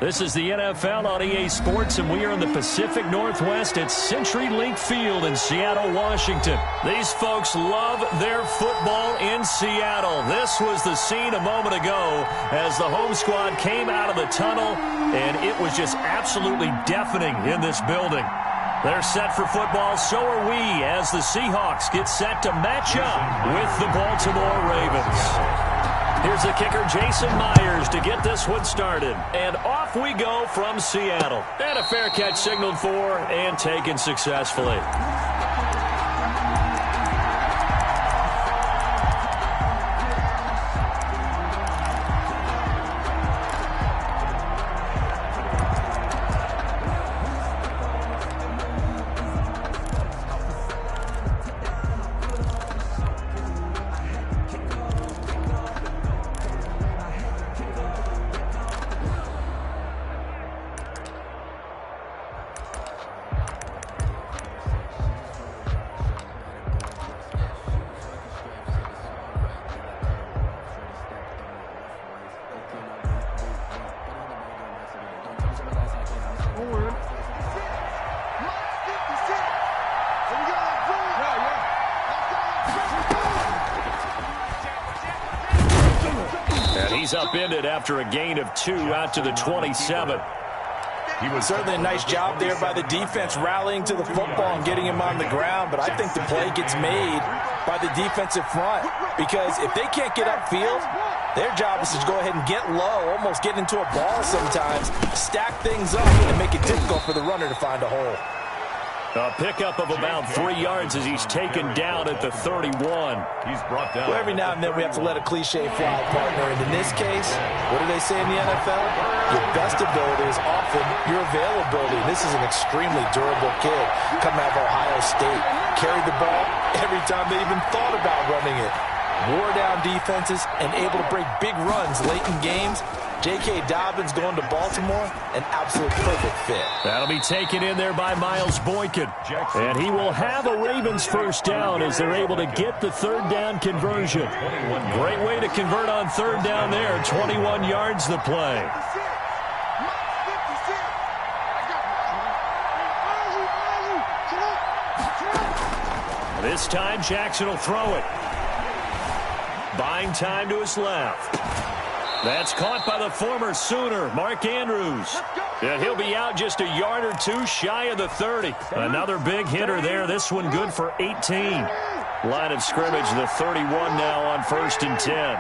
This is the NFL on EA Sports, and we are in the Pacific Northwest at CenturyLink Field in Seattle, Washington. These folks love their football in Seattle. This was the scene a moment ago as the home squad came out of the tunnel, and it was just absolutely deafening in this building. They're set for football, so are we, as the Seahawks get set to match up with the Baltimore Ravens. Here's the kicker, Jason Myers, to get this one started. And off we go from Seattle. And a fair catch signaled for and taken successfully. He's upended after a gain of 2 out to the 27. He was certainly a nice job there by the defense rallying to the football and getting him on the ground, but I think the play gets made by the defensive front because if they can't get upfield, their job is to go ahead and get low, almost get into a ball sometimes, stack things up, and make it difficult for the runner to find a hole. A pickup of about 3 yards as he's taken down at the 31. He's brought down. Well, every now and then we have to let a cliche fly, partner. And in this case, what do they say in the NFL? Your best ability is often your availability. This is an extremely durable kid coming out of Ohio State. Carried the ball every time they even thought about running it. Wore down defenses and able to break big runs late in games. J.K. Dobbins going to Baltimore, an absolute perfect fit. That'll be taken in there by Miles Boykin. And he will have a Ravens first down as they're able to get the third down conversion. Great way to convert on third down there. 21 yards the play. This time Jackson will throw it. Buying time to his left. That's caught by the former Sooner, Mark Andrews. And he'll be out just a yard or two shy of the 30. Another big hitter there. This one good for 18. Line of scrimmage, the 31 now on 1st and 10.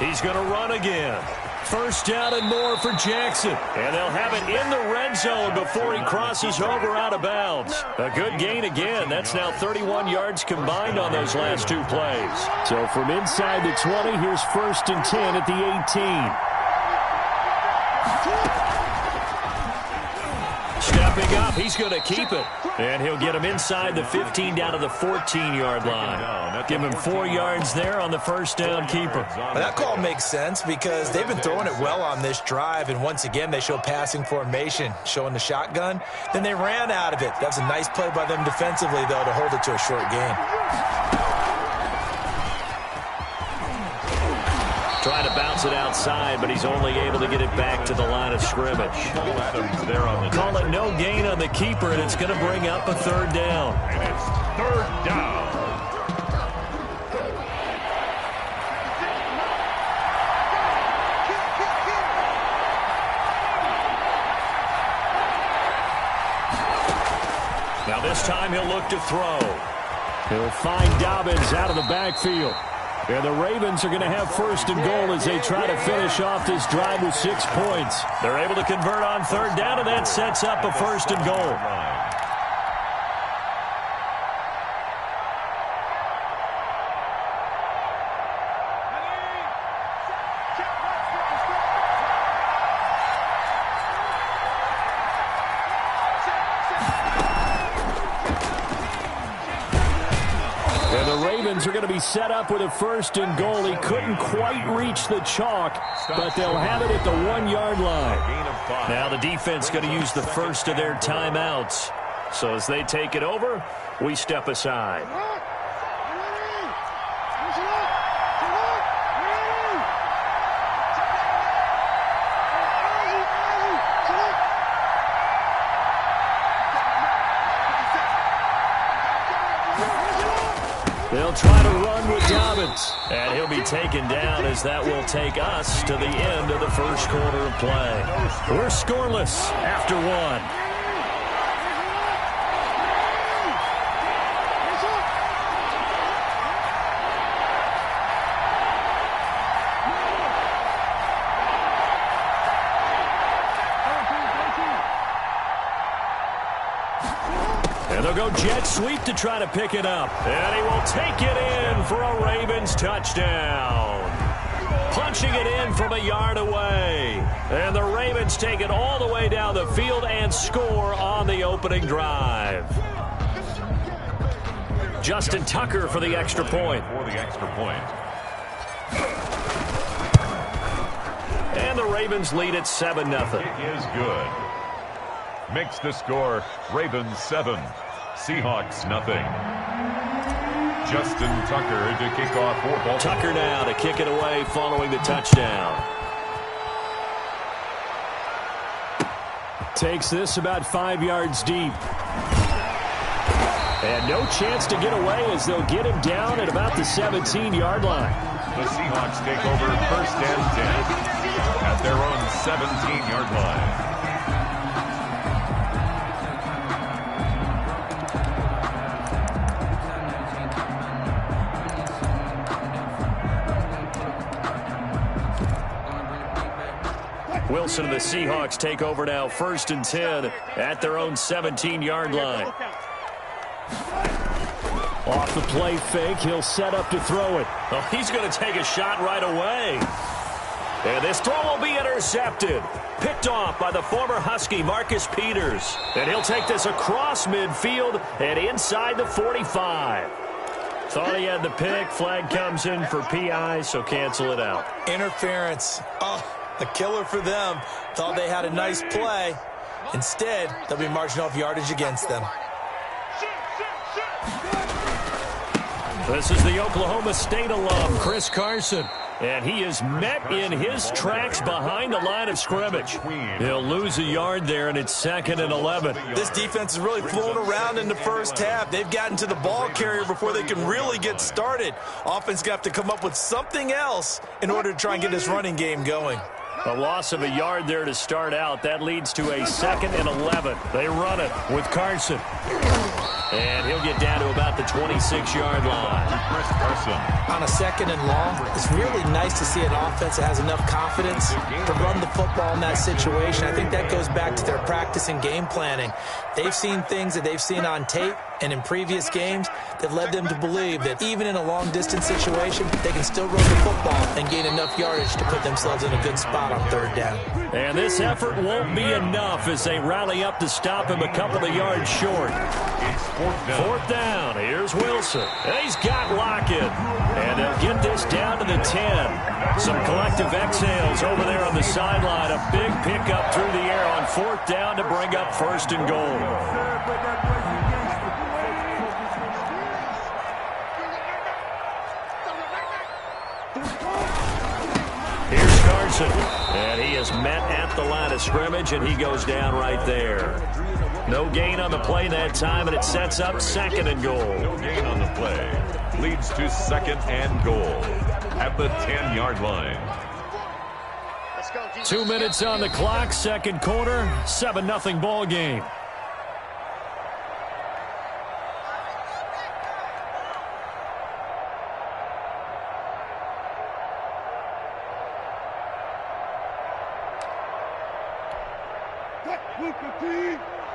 He's going to run again. First down and more for Jackson. And they'll have it in the red zone before he crosses over out of bounds. A good gain again. That's now 31 yards combined on those last 2 plays. So from inside the 20, here's 1st and 10 at the 18. Stepping up, he's going to keep it. And he'll get him inside the 15 down to the 14-yard line. Give him 4 yards there on the first down keeper. Well, that call makes sense because they've been throwing it well on this drive, and once again they show passing formation, showing the shotgun. Then they ran out of it. That was a nice play by them defensively, though, to hold it to a short gain. Trying to bounce it outside, but he's only able to get it back to the line of scrimmage. Call it no gain on the keeper, and it's going to bring up a third down. And it's third down. Now this time he'll look to throw. He'll find Dobbins out of the backfield. And the Ravens are going to have 1st and goal as they try to finish off this drive with 6 points. They're able to convert on third down, and that sets up a 1st and goal. And the Ravens are going to be set up with a 1st and goal. He couldn't quite reach the chalk, but they'll have it at the 1-yard line. Now the defense going to use the first of their timeouts. So as they take it over, we step aside. They'll try to run with Dobbins. And he'll be taken down as that will take us to the end of the first quarter of play. We're scoreless after one. And they'll go jet sweep to try to pick it up. And he will take it in for a Ravens touchdown. Punching it in from a yard away. And the Ravens take it all the way down the field and score on the opening drive. Justin Tucker for the extra point. And the Ravens lead at 7-0. It is good. Makes the score Ravens 7, Seahawks nothing. Justin Tucker to kick off for Baltimore. Tucker now to kick it away following the touchdown. Takes this about 5 yards deep. And no chance to get away as they'll get him down at about the 17-yard line. The Seahawks take over 1st and 10 at their own 17-yard line. Wilson and the Seahawks take over now 1st and 10 at their own 17-yard line. Off the play fake, he'll set up to throw it. Oh, he's going to take a shot right away. And this throw will be intercepted. Picked off by the former Husky, Marcus Peters. And he'll take this across midfield and inside the 45. Thought he had the pick. Flag comes in for PI, so cancel it out. Interference. Oh, a killer for them. Thought they had a nice play. Instead, they'll be marching off yardage against them. This is the Oklahoma State alum, Chris Carson. And he is met in his tracks behind the line of scrimmage. He'll lose a yard there, and it's 2nd and 11. This defense is really flown around in the first half. They've gotten to the ball carrier before they can really get started. Offense got to come up with something else in order to try and get this running game going. A loss of a yard there to start out. That leads to a 2nd and 11. They run it with Carson. And he'll get down to about the 26-yard line. On a 2nd and long, it's really nice to see an offense that has enough confidence to run the football in that situation. I think that goes back to their practice and game planning. They've seen things that they've seen on tape and in previous games that led them to believe that even in a long-distance situation, they can still run the football and gain enough yardage to put themselves in a good spot on 3rd down. And this effort won't be enough as they rally up to stop him a couple of yards short. It's 4th down. 4th down. Here's Wilson. And he's got Lockett. And they'll get this down to the 10. Some collective exhales over there on the sideline. A big pickup through the air on 4th down to bring up 1st and goal. Here's Carson. And he is met at the line of scrimmage, and he goes down right there. No gain on the play that time, and it sets up 2nd and goal. No gain on the play. Leads to 2nd and goal at the 10-yard line. 2 minutes on the clock, 2nd quarter, 7-0 ball game.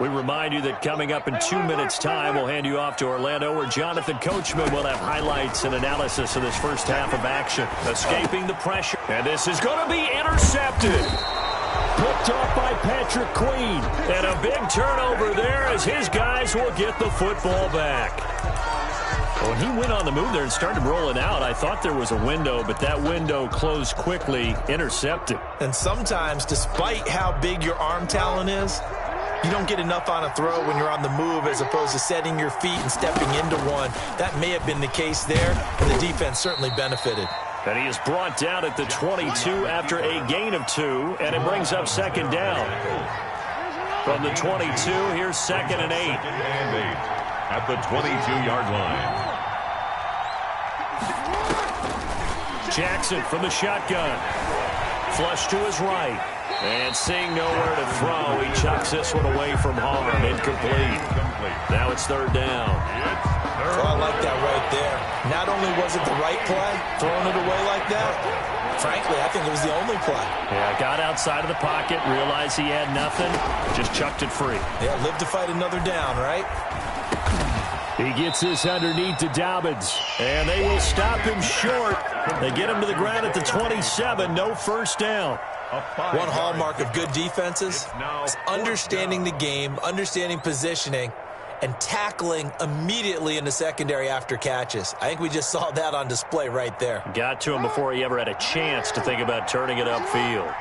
We remind you that coming up in 2 minutes' time, we'll hand you off to Orlando, where Jonathan Coachman will have highlights and analysis of this first half of action. Escaping the pressure. And this is going to be intercepted. Picked off by Patrick Queen. And a big turnover there as his guys will get the football back. When he went on the move there and started rolling out, I thought there was a window, but that window closed quickly, intercepted. And sometimes, despite how big your arm talent is, you don't get enough on a throw when you're on the move as opposed to setting your feet and stepping into one. That may have been the case there, and the defense certainly benefited. And he is brought down at the 22 after a gain of 2, and it brings up 2nd down. From the 22, here's 2nd and 8. And 8 at the 22-yard line. Jackson from the shotgun. Flush to his right. And seeing nowhere to throw, he chucks this one away from harm. Incomplete. Now it's third down. Oh, I like that right there. Not only was it the right play, throwing it away like that, frankly, I think it was the only play. Yeah, got outside of the pocket, realized he had nothing, just chucked it free. Yeah, live to fight another down, right? He gets this underneath to Dobbins, and they will stop him short. They get him to the ground at the 27, no first down. One hallmark of good defenses is understanding the game, understanding positioning, and tackling immediately in the secondary after catches. I think we just saw that on display right there. Got to him before he ever had a chance to think about turning it upfield.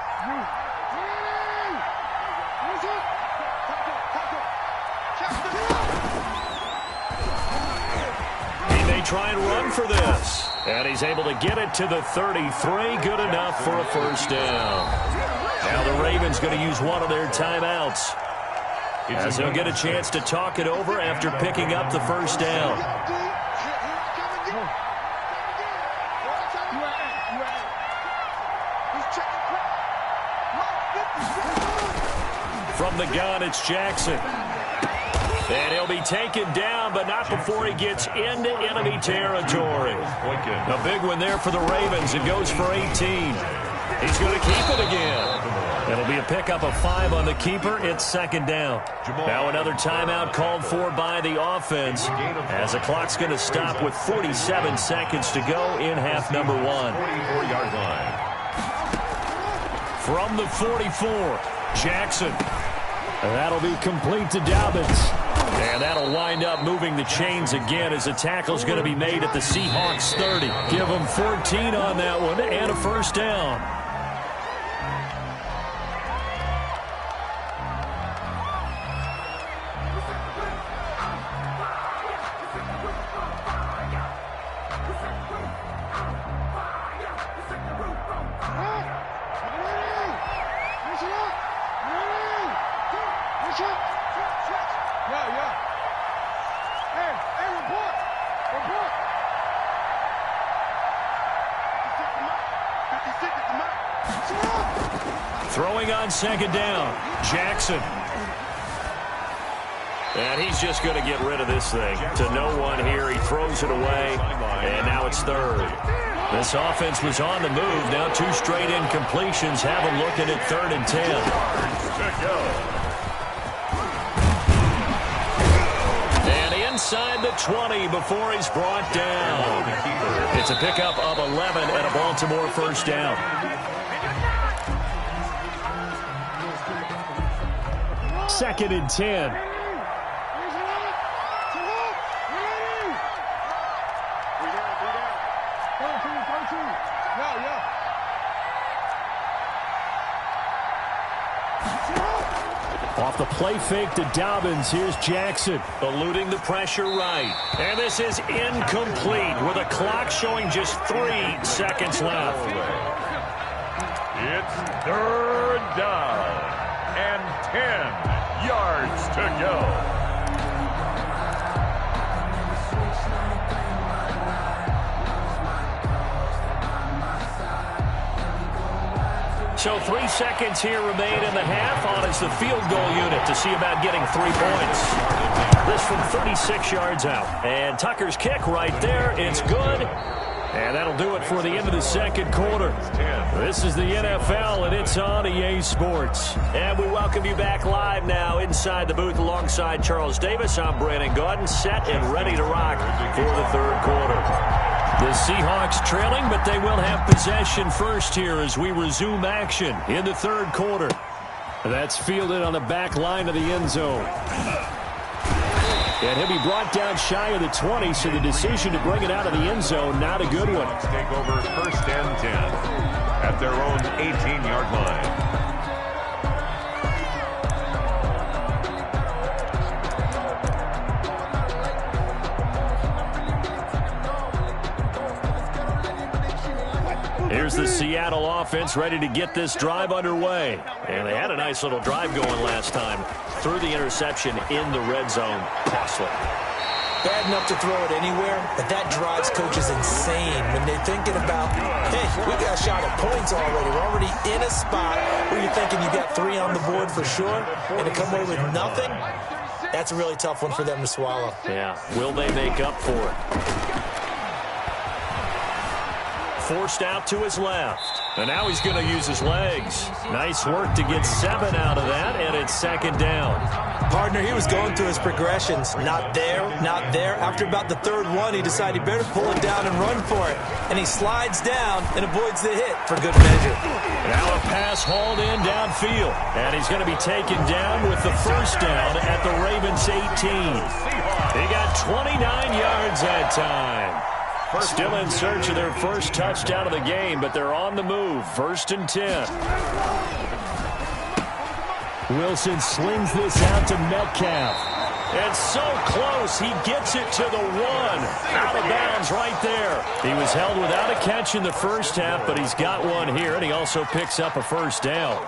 He may try and run for this. And he's able to get it to the 33. Good enough for a first down. Now the Ravens going to use one of their timeouts, as they'll get a chance to talk it over after picking up the first down. From the gun, it's Jackson. And he'll be taken down, but not before he gets into enemy territory. A big one there for the Ravens. It goes for 18. He's going to keep it again. It'll be a pickup of 5 on the keeper. It's second down. Now another timeout called for by the offense, as the clock's going to stop with 47 seconds to go in half number 1. 44-yard line. From the 44, Jackson. And that'll be complete to Dobbins. And that'll wind up moving the chains again, as the tackle's going to be made at the Seahawks 30. Give them 14 on that one and a first down. Throwing on second down, Jackson. And he's just going to get rid of this thing to no one here. He throws it away, and now it's third. This offense was on the move. Now 2 straight incompletions have him looking at 3rd and 10. And inside the 20 before he's brought down. It's a pickup of 11 and a Baltimore first down. Second and 10. Off the play fake to Dobbins. Here's Jackson, eluding the pressure right. And this is incomplete with a clock showing just 3 seconds left. It's third down and 10 yards to go. So 3 seconds here remain in the half. On is the field goal unit to see about getting 3 points. This from 36 yards out. And Tucker's kick right there. It's good. And that'll do it for the end of the second quarter. This is the NFL, and it's on EA Sports. And we welcome you back live now inside the booth alongside Charles Davis. I'm Brandon Gaudin, set and ready to rock for the third quarter. The Seahawks trailing, but they will have possession first here as we resume action in the third quarter. That's fielded on the back line of the end zone. And he'll be brought down shy of the 20, so the decision to bring it out of the end zone, not a good one. Take over first and 10 at their own 18-yard line. Here's the Seattle offense ready to get this drive underway. And they had a nice little drive going last time. Threw the interception in the red zone. Costly. Bad enough to throw it anywhere, but that drives coaches insane when they're thinking about, hey, we got a shot at points already. We're already in a spot where you're thinking you got 3 on the board for sure, and to come away with nothing, that's a really tough one for them to swallow. Yeah, will they make up for it? Forced out to his left. And now he's going to use his legs. Nice work to get 7 out of that, and it's second down. Partner, he was going through his progressions. Not there, not there. After about the 3rd one, he decided he better pull it down and run for it. And he slides down and avoids the hit for good measure. Now a pass hauled in downfield. And he's going to be taken down with the first down at the Ravens 18. He got 29 yards that time. Still in search of their first touchdown of the game, but they're on the move. 1st and 10. Wilson slings this out to Metcalf. It's so close. He gets it to the 1. Out of bounds right there. He was held without a catch in the first half, but he's got one here, and he also picks up a first down.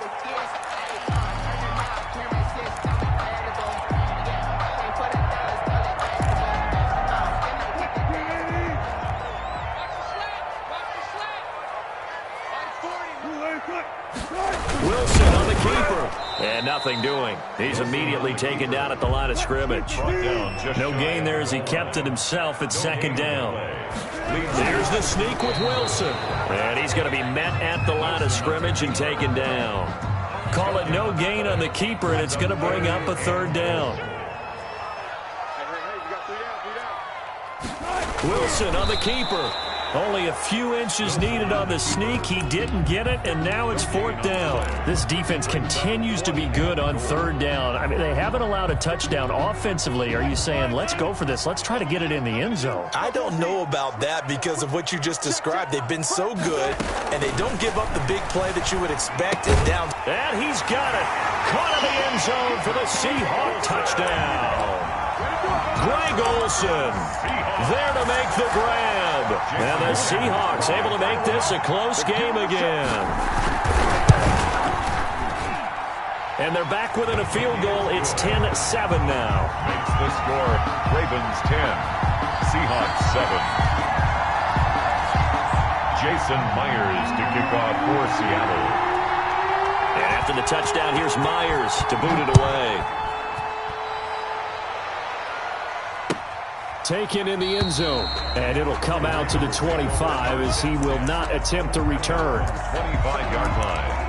Wilson on the keeper. And nothing doing. He's immediately taken down at the line of scrimmage. No gain there as he kept it himself at second down. There's the sneak with Wilson. And he's going to be met at the line of scrimmage and taken down. Call it no gain on the keeper, and it's going to bring up a 3rd down. Wilson on the keeper. Only a few inches needed on the sneak. He didn't get it, and now it's 4th down. This defense continues to be good on 3rd down. I mean, they haven't allowed a touchdown offensively. Are you saying, let's go for this? Let's try to get it in the end zone. I don't know about that because of what you just described. They've been so good, and they don't give up the big play that you would expect in down. And he's got it. Caught in the end zone for the Seahawk touchdown. Greg Olsen there to make the grab. And the Seahawks able to make this a close game again. And they're back within a field goal. It's 10-7 now. Makes the score Ravens 10, Seahawks 7. Jason Myers to kick off for Seattle. And after the touchdown, here's Myers to boot it away. Taken in the end zone, and it'll come out to the 25 as he will not attempt to return. 25-yard line.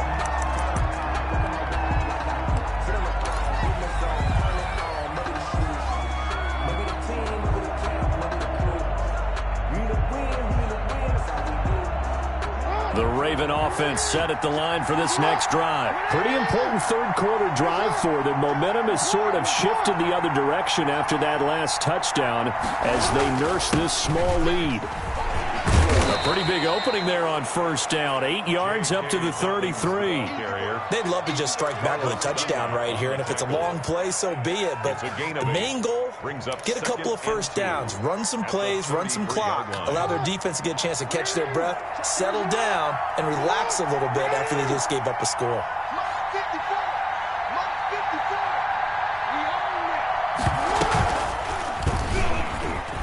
The Raven offense set at the line for this next drive. Pretty important 3rd quarter drive for them. Momentum has sort of shifted the other direction after that last touchdown as they nurse this small lead. A pretty big opening there on 1st down. 8 yards up to the 33. They'd love to just strike back with a touchdown right here, and if it's a long play, so be it. But the main goal, get a couple of first downs, run some plays, run some clock, allow their defense to get a chance to catch their breath, settle down, and relax a little bit after they just gave up a score.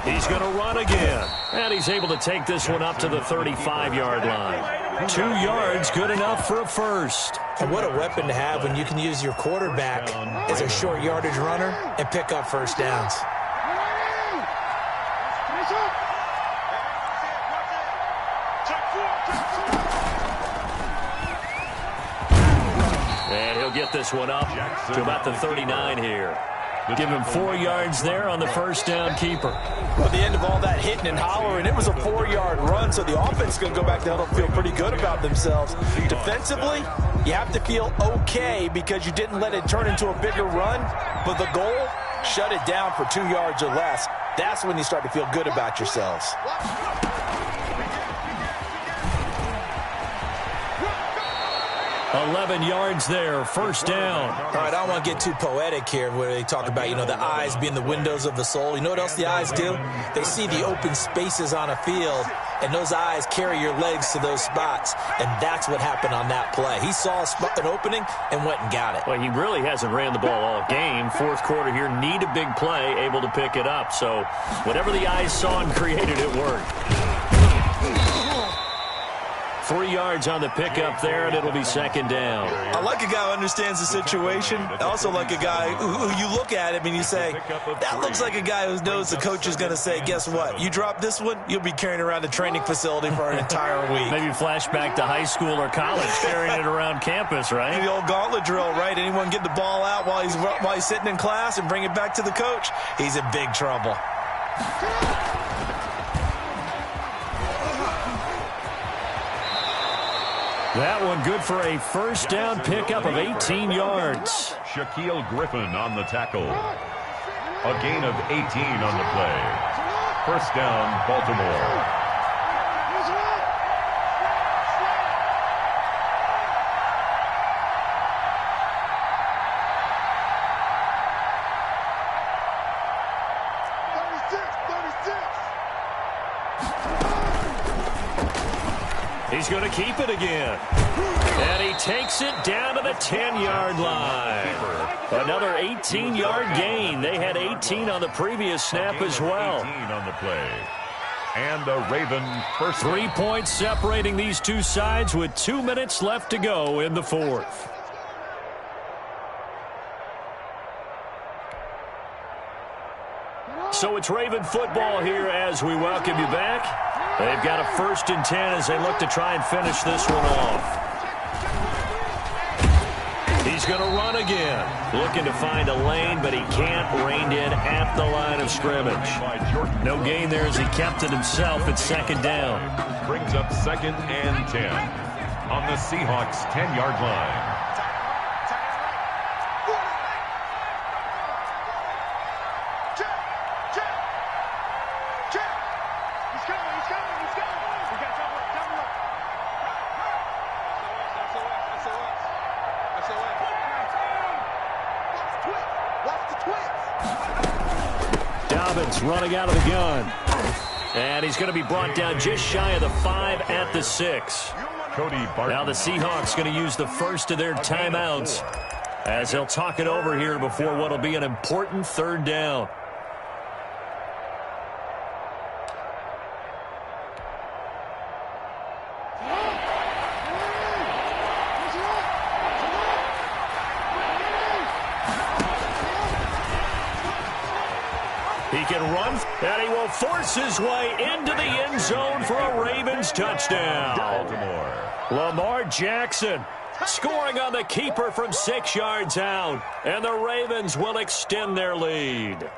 He's going to run again, and he's able to take this one up to the 35-yard line. 2 yards, good enough for a first. And what a weapon to have when you can use your quarterback as a short yardage runner and pick up first downs. And he'll get this one up to about the 39 here. Give him 4 yards there on the first down keeper. Well, the end of all that hitting and hollering, it was a 4-yard run, so the offense is going to go back down and feel pretty good about themselves. Defensively, you have to feel okay because you didn't let it turn into a bigger run, but the goal, shut it down for 2 yards or less. That's when you start to feel good about yourselves. 11 yards there, first down. All right, I don't want to get too poetic here where they talk about, the eyes being the windows of the soul. You know what else the eyes do? They see the open spaces on a field, and those eyes carry your legs to those spots, and that's what happened on that play. He saw an opening and went and got it. Well, he really hasn't ran the ball all game. Fourth quarter here, need a big play, able to pick it up. So whatever the eyes saw and created, it worked. 3 yards on the pickup there, and it'll be second down. I like a guy who understands the situation. I also like a guy who you look at him and you say, that looks like a guy who knows the coach is going to say, guess what? You drop this one, you'll be carrying around the training facility for an entire week. Maybe flashback to high school or college, carrying it around campus, right? The old gauntlet drill, right? Anyone get the ball out while he's sitting in class and bring it back to the coach? He's in big trouble. That one good for a first down pickup of 18 yards. Shaquille Griffin on the tackle. A gain of 18 on the play. First down, Baltimore. He's going to keep it again. And he takes it down to the 10-yard line. Another 18-yard gain. They had 18 on the previous snap as well. 18 on the play. And a Raven first. 3 points separating these two sides with 2 minutes left to go in the fourth. So it's Raven football here as we welcome you back. They've got a 1st and 10 as they look to try and finish this one off. He's going to run again. Looking to find a lane, but he can't. Reined in at the line of scrimmage. No gain there as he kept it himself at second down. Brings up 2nd and 10 on the Seahawks' 10-yard line. Running out of the gun. And he's going to be brought down just shy of the 5 at the 6. Now the Seahawks going to use the first of their timeouts as they'll talk it over here before what will be an important 3rd down. He can run, and he will force his way into the end zone for a Ravens touchdown. Baltimore. Lamar Jackson scoring on the keeper from 6 yards out, and the Ravens will extend their lead.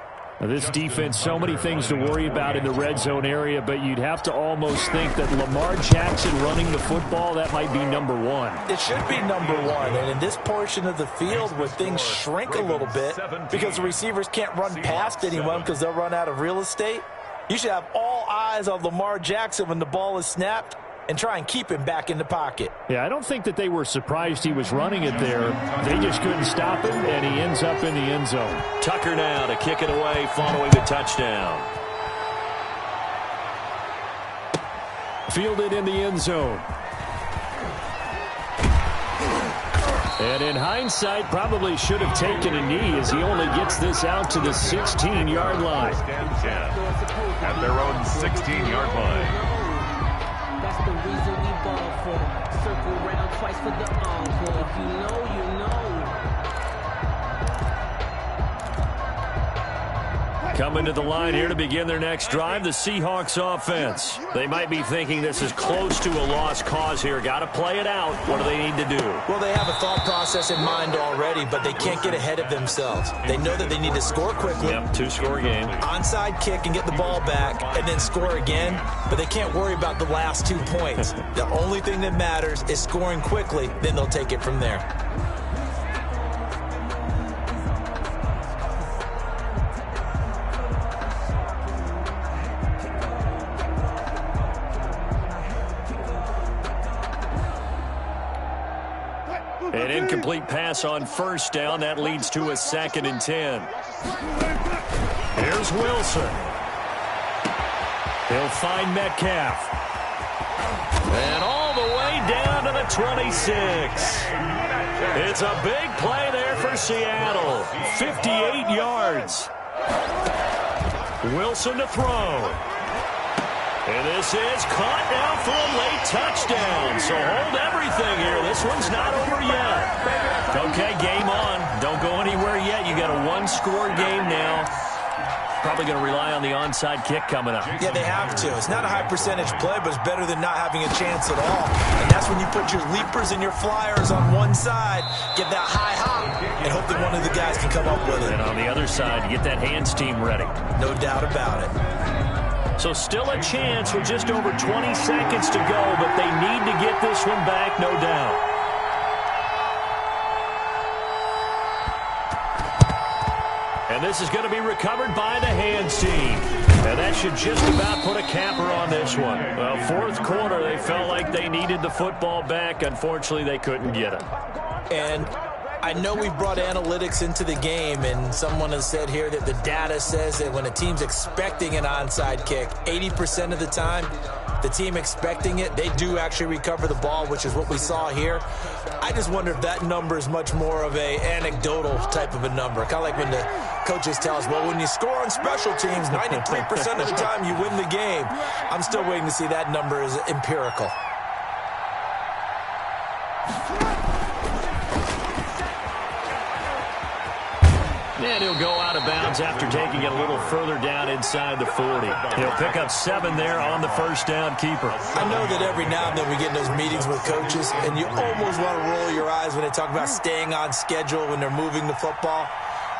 Now this defense, so many things to worry about in the red zone area, but you'd have to almost think that Lamar Jackson running the football, that might be number one. It should be number one, and in this portion of the field where things shrink a little bit because the receivers can't run past anyone because they'll run out of real estate, you should have all eyes on Lamar Jackson when the ball is snapped and try and keep him back in the pocket. Yeah, I don't think that they were surprised he was running it there. They just couldn't stop him, and he ends up in the end zone. Tucker now to kick it away following the touchdown. Fielded in the end zone. And in hindsight, probably should have taken a knee as he only gets this out to the 16-yard line. At their own 16-yard line. That's the reason we ball for. Circle round twice for the encore. If you know, you know. Coming to the line here to begin their next drive, the Seahawks offense. They might be thinking this is close to a lost cause here. Got to play it out. What do they need to do? Well, they have a thought process in mind already, but they can't get ahead of themselves. They know that they need to score quickly. Yep, 2-score game. Onside kick and get the ball back and then score again, but they can't worry about the last 2 points. The only thing that matters is scoring quickly, then they'll take it from there. incomplete pass on first down. That leads to a 2nd and 10. Here's Wilson. He'll find Metcalf. And all the way down to the 26. It's a big play there for Seattle. 58 yards. Wilson to throw. And this is caught now for a late touchdown. So hold everything here. This one's not over yet. Okay, game on. Don't go anywhere yet. You got a one-score game now. Probably going to rely on the onside kick coming up. Yeah, they have to. It's not a high-percentage play, but it's better than not having a chance at all. And that's when you put your leapers and your flyers on one side, get that high hop, and hope that one of the guys can come up with it. And on the other side, get that hands team ready. No doubt about it. So still a chance with just over 20 seconds to go, but they need to get this one back, no doubt. And this is going to be recovered by the hands team. And that should just about put a capper on this one. Well, fourth quarter, they felt like they needed the football back. Unfortunately, they couldn't get it. And I know we've brought analytics into the game, and someone has said here that the data says that when a team's expecting an onside kick, 80% of the time, the team expecting it, they do actually recover the ball, which is what we saw here. I just wonder if that number is much more of a anecdotal type of a number. Kind of like when the coaches tell us, well, when you score on special teams, 93% of the time you win the game. I'm still waiting to see that number is empirical. And he'll go out of bounds after taking it a little further down inside the 40. He'll pick up 7 there on the first down keeper. I know that every now and then we get in those meetings with coaches, and you almost want to roll your eyes when they talk about staying on schedule when they're moving the football.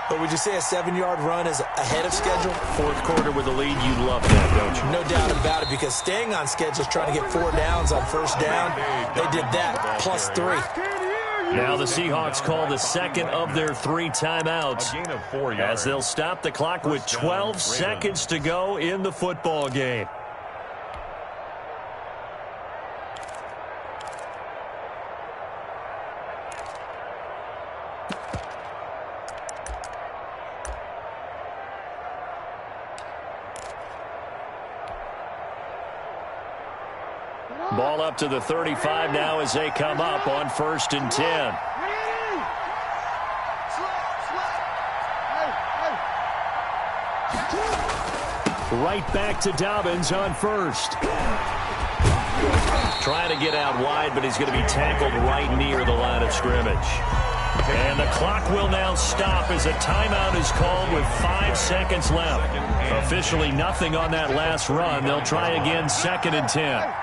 But would you say a 7-yard run is ahead of schedule? Fourth quarter with the lead, you love that, don't you? No doubt about it, because staying on schedule is trying to get 4 downs on first down. They did that, plus 3. Now the Seahawks call the second of their 3 timeouts, as they'll stop the clock with 12 seconds to go in the football game. Ball up to the 35 now as they come up on 1st and 10. Right back to Dobbins on first. Trying to get out wide, but he's going to be tackled right near the line of scrimmage. And the clock will now stop as a timeout is called with 5 seconds left. Officially nothing on that last run. They'll try again 2nd and 10.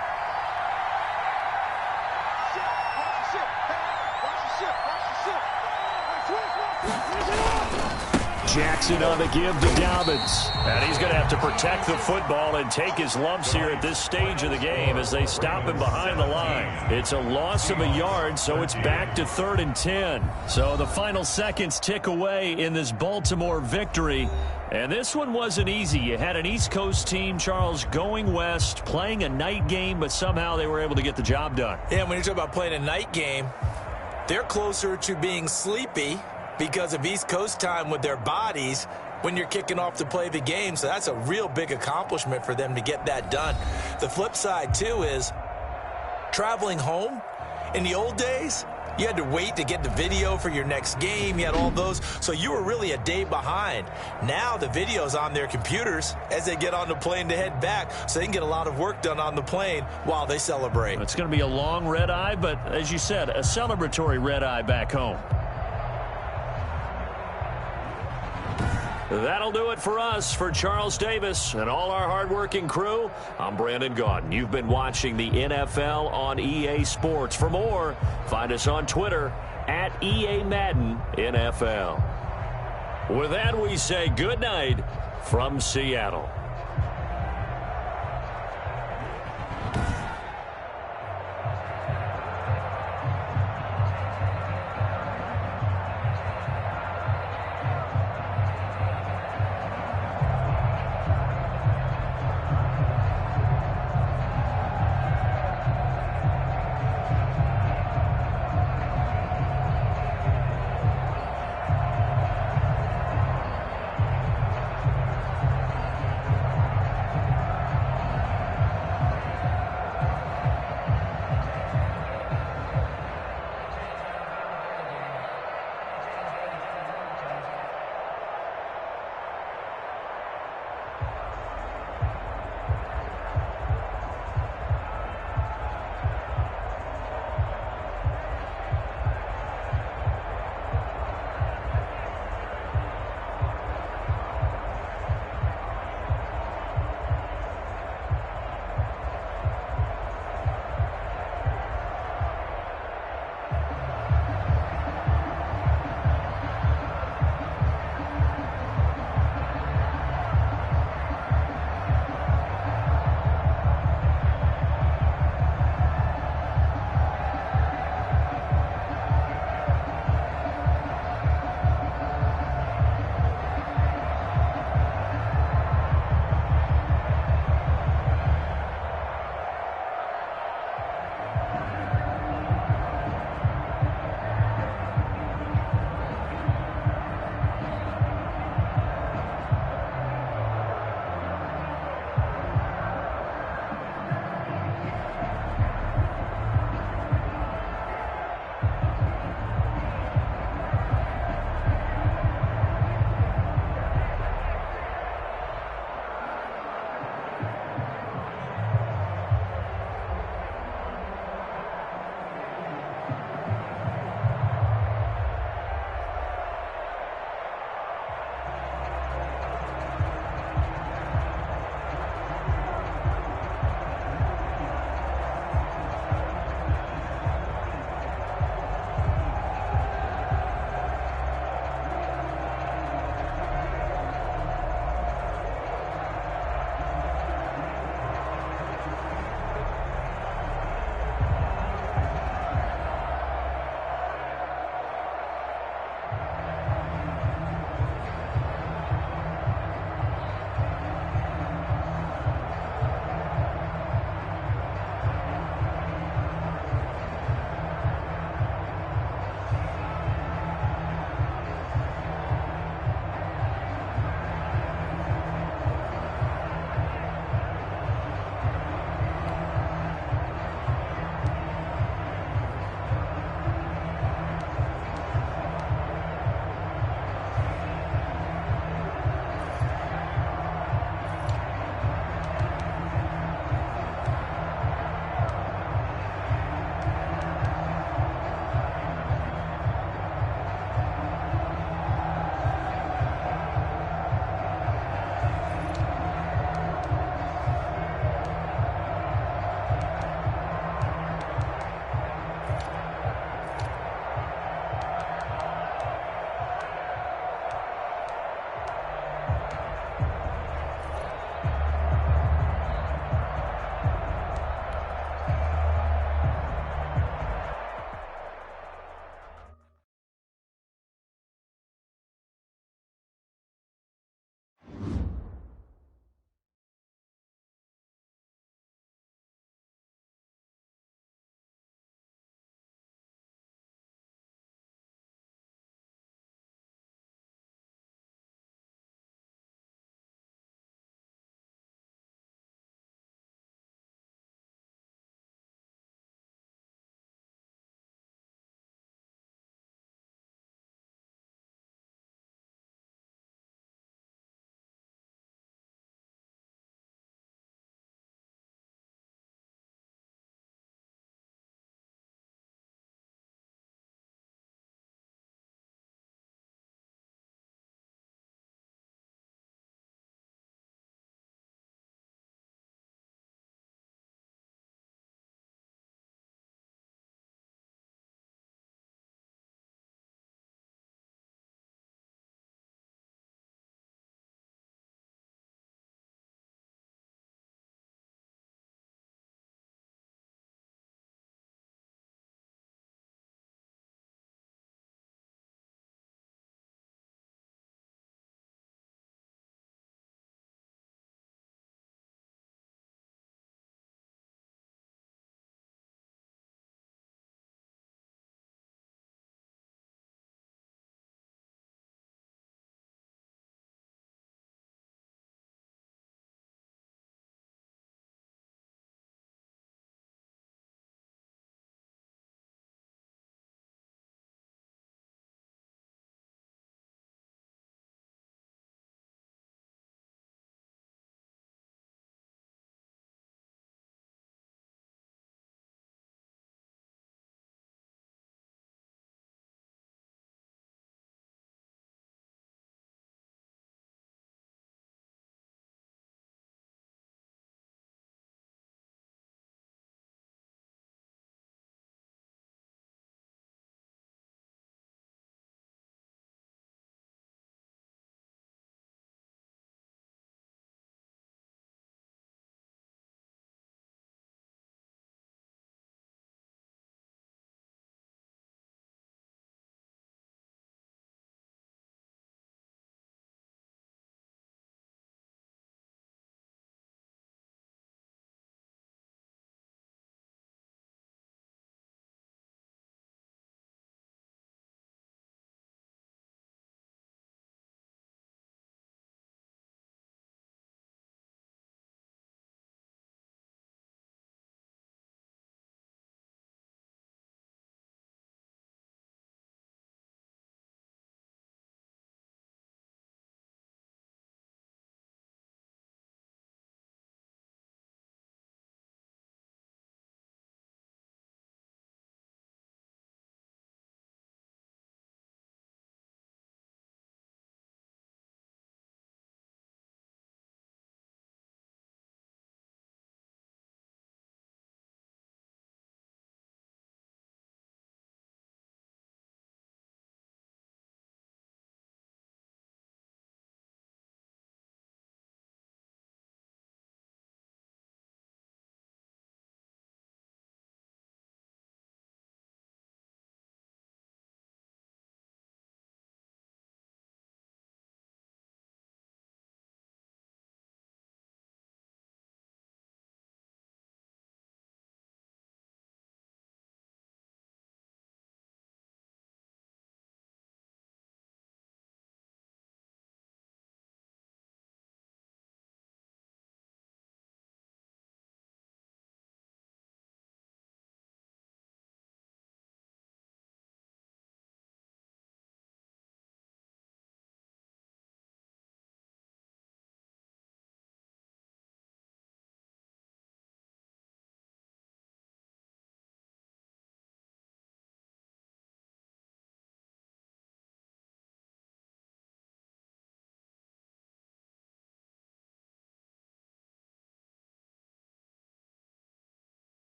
Jackson on the give to Dobbins. And he's going to have to protect the football and take his lumps here at this stage of the game as they stop him behind the line. It's a loss of a yard, so it's back to 3rd and 10. So the final seconds tick away in this Baltimore victory. And this one wasn't easy. You had an East Coast team, Charles, going west, playing a night game, but somehow they were able to get the job done. Yeah, when you're talking about playing a night game, they're closer to being sleepy because of East Coast time with their bodies when you're kicking off to play the game. So that's a real big accomplishment for them to get that done. The flip side, too, is traveling home. In the old days, you had to wait to get the video for your next game. You had all those. So you were really a day behind. Now the video's on their computers as they get on the plane to head back, so they can get a lot of work done on the plane while they celebrate. It's going to be a long red eye, but as you said, a celebratory red eye back home. That'll do it for us. For Charles Davis and all our hardworking crew, I'm Brandon Gaudin. You've been watching the NFL on EA Sports. For more, find us on Twitter at EA Madden NFL. With that, we say good night from Seattle.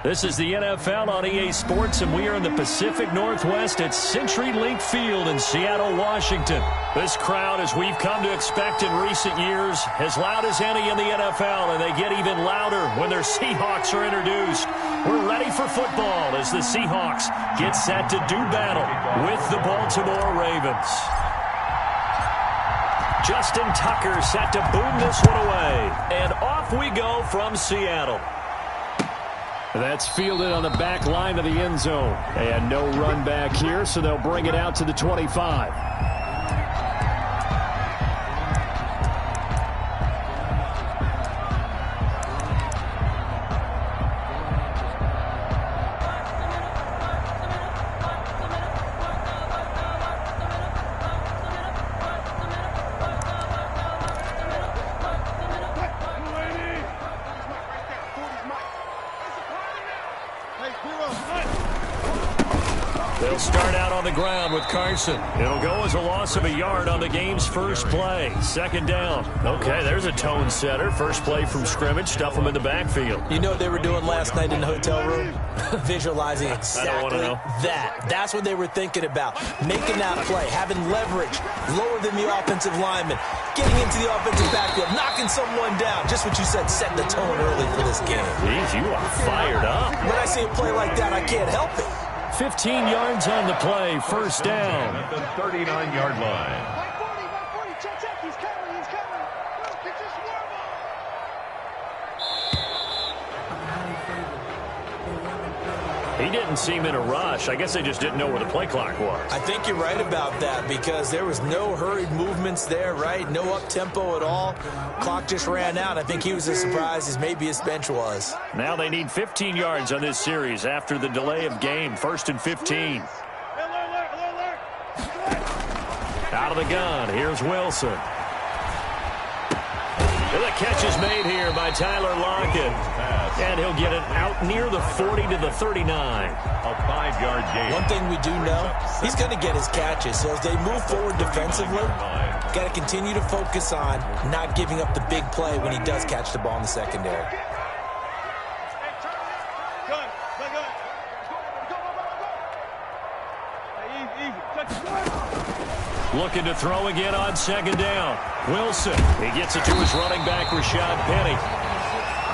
This is the NFL on EA Sports, and we are in the Pacific Northwest at CenturyLink Field in Seattle, Washington. This crowd, as we've come to expect in recent years, as loud as any in the NFL, and they get even louder when their Seahawks are introduced. We're ready for football as the Seahawks get set to do battle with the Baltimore Ravens. Justin Tucker set to boom this one away, and off we go from Seattle. That's fielded on the back line of the end zone. And no run back here, so they'll bring it out to the 25. They'll start out on the ground with Carson. It'll go as a loss of a yard on the game's first play. Second down. Okay, there's a tone setter. First play from scrimmage. Stuff them in the backfield. You know what they were doing last night in the hotel room? Visualizing exactly that. That's what they were thinking about. Making that play, having leverage, lower than the offensive lineman, getting into the offensive backfield, knocking someone down. Just what you said, setting the tone early for this game. Jeez, you are fired up. When I see a play like that, I can't help it. 15 yards on the play, first down. At the 39-yard line. He didn't seem in a rush. I guess they just didn't know where the play clock was. I think you're right about that because there was no hurried movements there, right? No up-tempo at all. Clock just ran out. I think he was as surprised as maybe his bench was. Now they need 15 yards on this series after the delay of game. First and 15. Out of the gun. Here's Wilson. And the catch is made here by Tyler Lockett. And he'll get it out near the 40 to the 39. A 5-yard gain. One thing we do know, he's going to get his catches. So as they move forward defensively, got to continue to focus on not giving up the big play when he does catch the ball in the secondary. Looking to throw again on second down. Wilson. He gets it to his running back, Rashad Penny.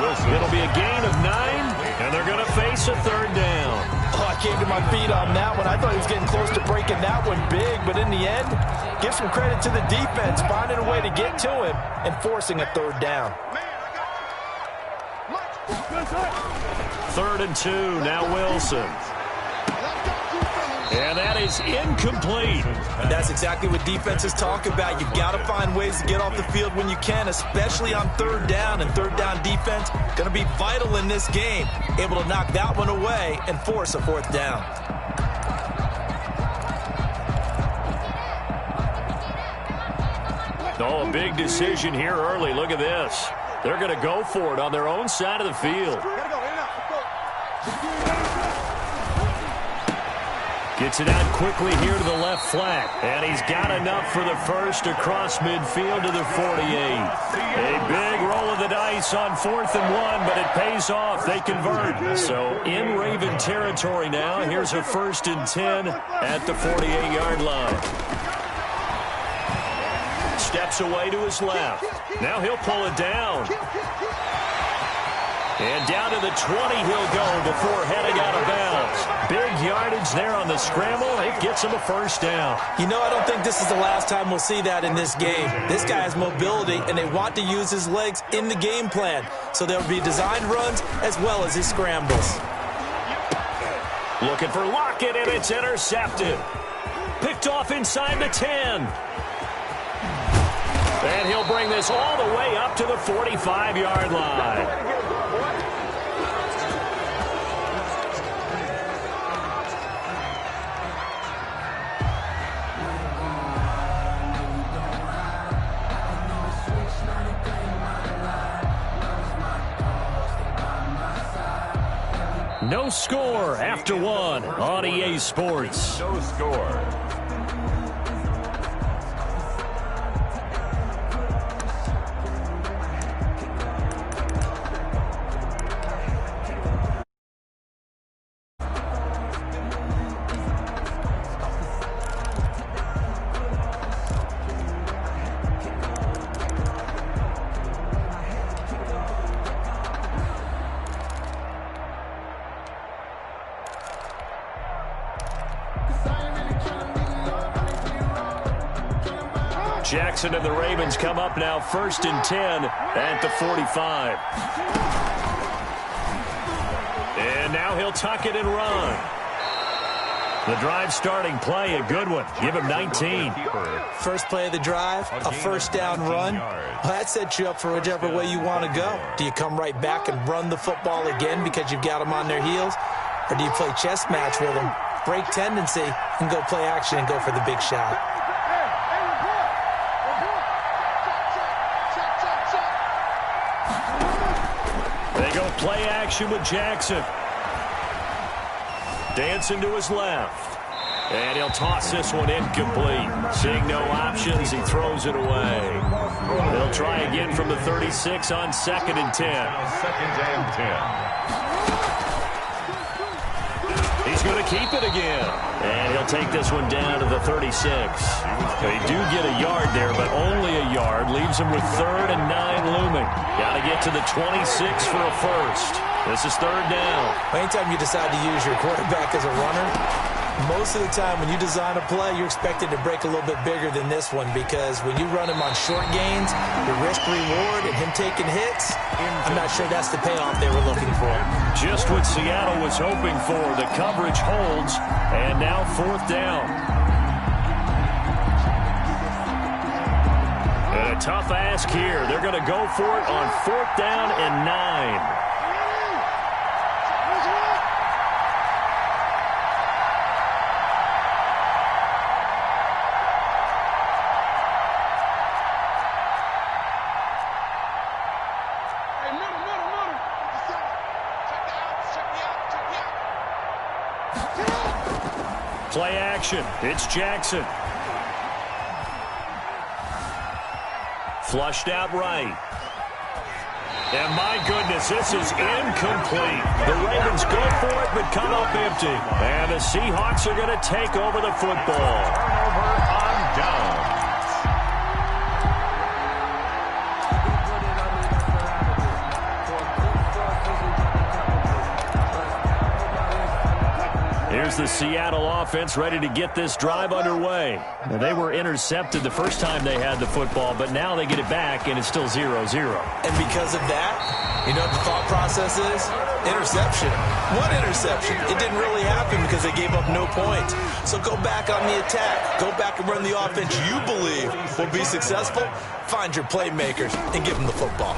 Wilson. It'll be a gain of 9, and they're going to face a third down. Oh, I came to my feet on that one. I thought he was getting close to breaking that one big, but in the end, give some credit to the defense, finding a way to get to him and forcing a third down. 3rd and 2, now Wilson. And that is incomplete. That's exactly what defenses talk about. You've got to find ways to get off the field when you can, especially on third down. And third down defense going to be vital in this game. Able to knock that one away and force a fourth down. Oh, a big decision here early. Look at this. They're going to go for it on their own side of the field. Gets it out quickly here to the left flat. And he's got enough for the first across midfield to the 48. A big roll of the dice on 4th and 1, but it pays off. They convert. So in Raven territory now. Here's a 1st and 10 at the 48-yard line. Steps away to his left. Now he'll pull it down. And down to the 20 he'll go before heading out of bounds. Big yardage there on the scramble. It gets him a first down. You know, I don't think this is the last time we'll see that in this game. This guy has mobility, and they want to use his legs in the game plan. So there'll be designed runs as well as his scrambles. Looking for Lockett, and it's intercepted. Picked off inside the 10. And he'll bring this all the way up to the 45-yard line. No score after 1 on EA Sports. No score. Jackson and the Ravens come up now 1st and 10 at the 45. And now he'll tuck it and run. The drive starting play, a good one. Give him 19. First play of the drive, a first down run. Well, that sets you up for whichever way you want to go. Do you come right back and run the football again because you've got them on their heels? Or do you play chess match with them, break tendency, and go play action and go for the big shot? They go play action with Jackson. Dancing to his left. And he'll toss this one incomplete. Seeing no options, he throws it away. They'll try again from the 36 on 2nd and 10. Second and 10. He's going to keep it again. And he'll take this one down to the 36. They do get a yard there, but only a yard. Leaves them with 3rd and 9 looming. Got to get to the 26 for a first. This is 3rd down. Anytime you decide to use your quarterback as a runner, most of the time when you design a play, you're expected to break a little bit bigger than this one, because when you run him on short gains, the risk-reward and him taking hits, I'm not sure that's the payoff they were looking for. Just what Seattle was hoping for. The coverage holds, and now 4th down. And a tough ask here. They're going to go for it on 4th down and 9. Play action. It's Jackson. Flushed out right. And my goodness, this is incomplete. The Ravens go for it, but come up empty. And the Seahawks are going to take over the football. Turnover on downs. Here's the Seattle offense ready to get this drive underway. Now, they were intercepted the first time they had the football, but now they get it back, and it's still 0-0. And because of that, you know what the thought process is? Interception. What interception? It didn't really happen because they gave up no points. So go back on the attack. Go back and run the offense you believe will be successful. Find your playmakers and give them the football.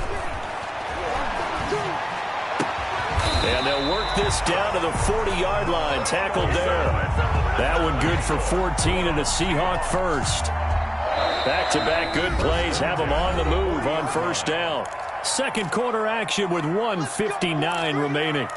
And they'll work this down to the 40-yard line. Tackled there. That one good for 14 and a Seahawk first. Back-to-back good plays have them on the move on 1st down. Second quarter action with 1:59 remaining.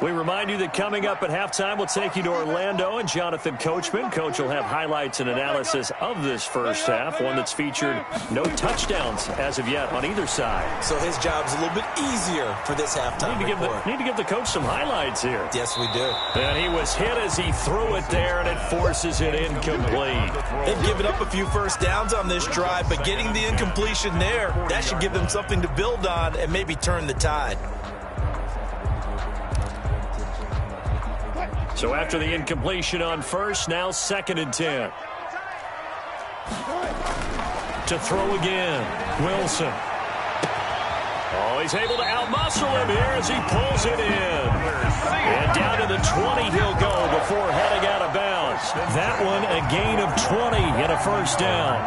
We remind you that coming up at halftime, we'll take you to Orlando and Jonathan Coachman. Coach will have highlights and analysis of this first half, one that's featured no touchdowns as of yet on either side. So his job's a little bit easier for this halftime report. Need to give the coach some highlights here. Yes, we do. And he was hit as he threw it there, and it forces it incomplete. They've given up a few first downs on this drive, but getting the incompletion there, that should give them something to build on and maybe turn the tide. So after the incompletion on 1st, now 2nd and 10. To throw again, Wilson. Oh, he's able to outmuscle him here as he pulls it in. And down to the 20 he'll go before heading out of bounds. That one a gain of 20 and a first down.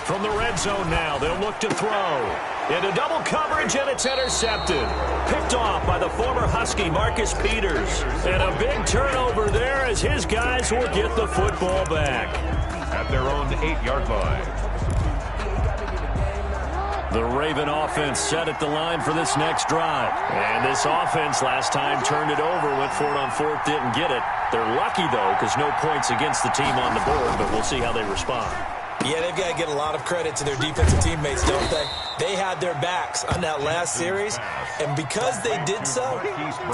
From the red zone now, they'll look to throw. Into double coverage, and it's intercepted. Picked off by the former Husky, Marcus Peters. And a big turnover there as his guys will get the football back. At their own 8-yard line. The Raven offense set at the line for this next drive. And this offense last time turned it over, went for it on 4th, didn't get it. They're lucky, though, because no points against the team on the board, but we'll see how they respond. Yeah, they've got to get a lot of credit to their defensive teammates, don't they? They had their backs on that last series, and because they did so,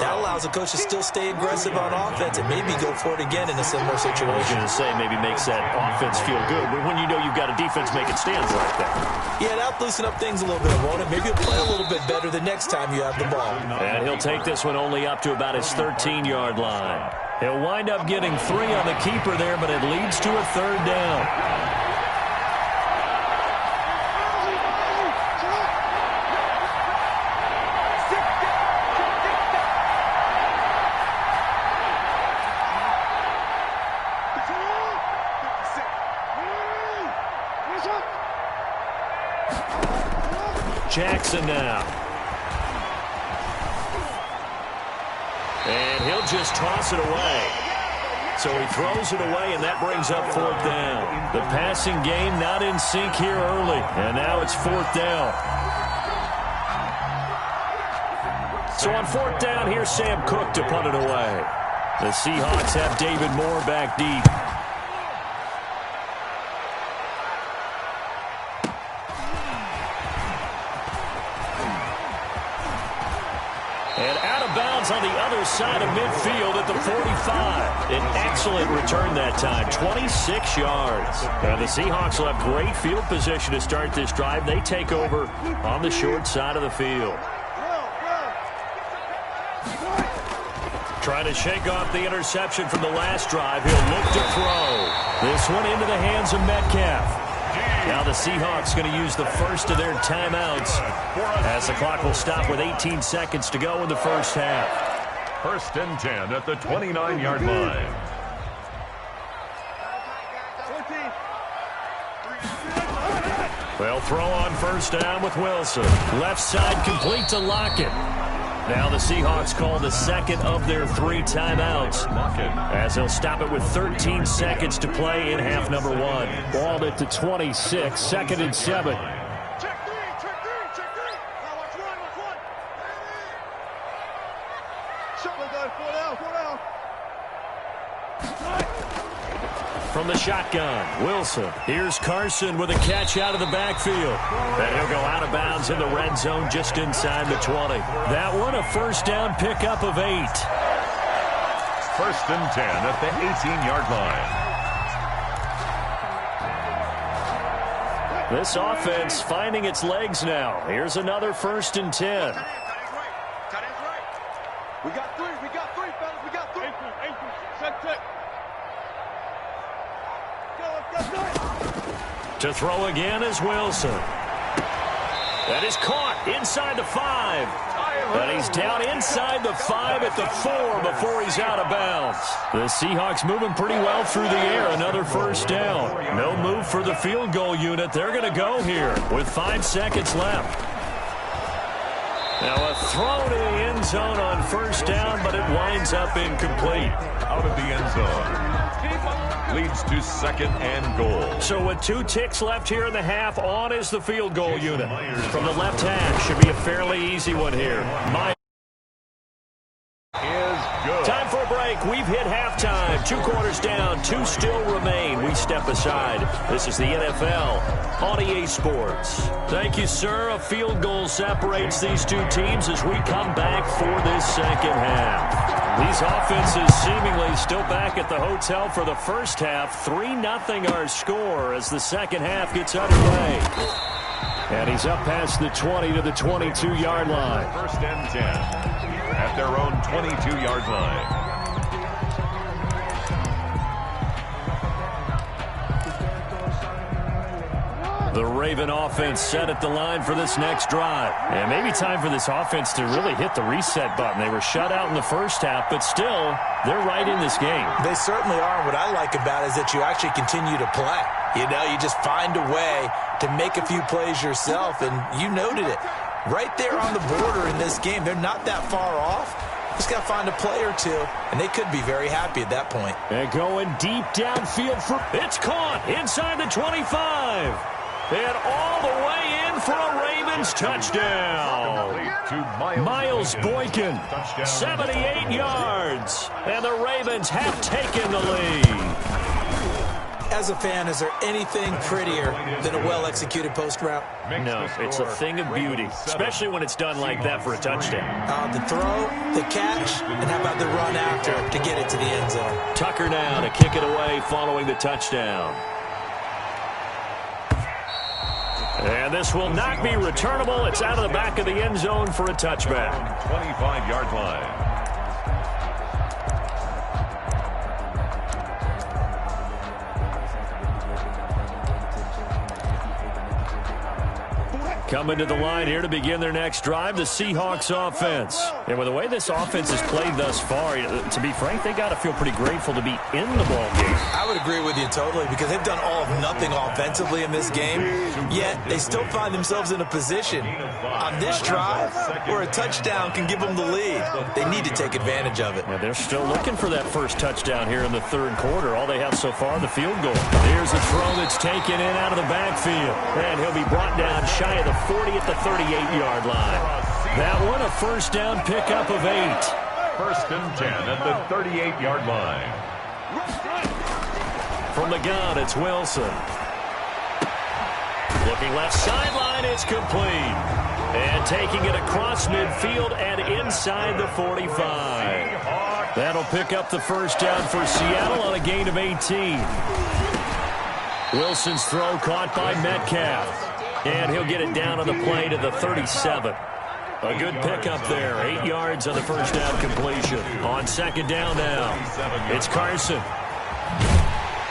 that allows the coach to still stay aggressive on offense and maybe go for it again in a similar situation. I was going to say maybe makes that offense feel good, but when you know you've got a defense making stands like that. Yeah, that'll loosen up things a little bit, won't it? Maybe you'll play a little bit better the next time you have the ball. And he'll take this one only up to about his 13-yard line. He'll wind up getting 3 on the keeper there, but it leads to a 3rd down. Jackson now. And he'll just toss it away. So he throws it away, and that brings up 4th down. The passing game not in sync here early, and now it's 4th down. So on 4th down, here's Sam Cook to punt it away. The Seahawks have David Moore back deep. And out of bounds on the other side of midfield at the 45. An excellent return that time, 26 yards. And the Seahawks will have great field position to start this drive. They take over on the short side of the field. Trying to shake off the interception from the last drive. He'll look to throw. This one into the hands of Metcalf. Now the Seahawks going to use the first of their timeouts as the clock will stop with 18 seconds to go in the first half. 1st and 10 at the 29-yard line. They'll throw on 1st down with Wilson. Left side complete to Lockett. Now the Seahawks call the second of their 3 timeouts as they'll stop it with 13 seconds to play in half number 1. Balled it to 26, 2nd and 7. Check 3, check 3. Now watch one. Shotgun guy, 4 down. From the shotgun, Wilson. Here's Carson with a catch out of the backfield. And he'll go out of bounds in the red zone just inside the 20. That one a 1st down pickup of 8. 1st and 10 at the 18-yard line. This offense finding its legs now. Here's another 1st and 10. We got 3, fellas. We got 3. Check. To throw again is Wilson. That is caught inside the 5. And he's down inside the 5 at the 4 before he's out of bounds. The Seahawks moving pretty well through the air. Another 1st down. No move for the field goal unit. They're going to go here with 5 seconds left. Now a throw to the end zone on 1st down, but it winds up incomplete. Out of the end zone. Leads to 2nd and goal. So with 2 ticks left here in the half, on is the field goal unit. From the left hash, should be a fairly easy one here. Time for a break. We've hit halftime. 2 quarters down, 2 still remain. We step aside. This is the NFL on EA Sports. Thank you, sir. A field goal separates these 2 teams as we come back for this second half. These offenses seemingly still back at the hotel for the first half. 3-0 our score as the second half gets underway. And he's up past the 20 to the 22-yard line. 1st and 10 at their own 22-yard line. The Raven offense set at the line for this next drive. And maybe time for this offense to really hit the reset button. They were shut out in the first half, but still, they're right in this game. They certainly are. What I like about it is that you actually continue to play. You know, you just find a way to make a few plays yourself, and you noted it. Right there on the border in this game, they're not that far off. Just got to find a play or 2, and they could be very happy at that point. And going deep downfield for it's caught inside the 25. And all the way in for a Ravens touchdown. Miles Boykin, 78 yards. And the Ravens have taken the lead. As a fan, is there anything prettier than a well-executed post route? No, it's a thing of beauty, especially when it's done like that for a touchdown. The throw, the catch, and how about the run after to get it to the end zone? Tucker now to kick it away following the touchdown. And this will not be returnable. It's out of the back of the end zone for a touchback. 25-yard line. Coming to the line here to begin their next drive, the Seahawks offense. And with the way this offense has played thus far, to be frank, they got to feel pretty grateful to be in the ball game. I would agree with you totally, because they've done all of nothing offensively in this game, yet they still find themselves in a position on this drive where a touchdown can give them the lead. They need to take advantage of it. Well, they're still looking for that first touchdown here in the third quarter. All they have so far, the field goal. Here's a throw that's taken in out of the backfield. And he'll be brought down shy of the 40 at the 38-yard line. That one, a first down pickup of 8. First and 10 at the 38-yard line. From the gun, it's Wilson. Looking left sideline, it's complete. And taking it across midfield and inside the 45. That'll pick up the first down for Seattle on a gain of 18. Wilson's throw caught by Metcalf. And he'll get it down on the play to the 37. A good pickup there. 8 yards on the first down completion. On second down now, it's Carson.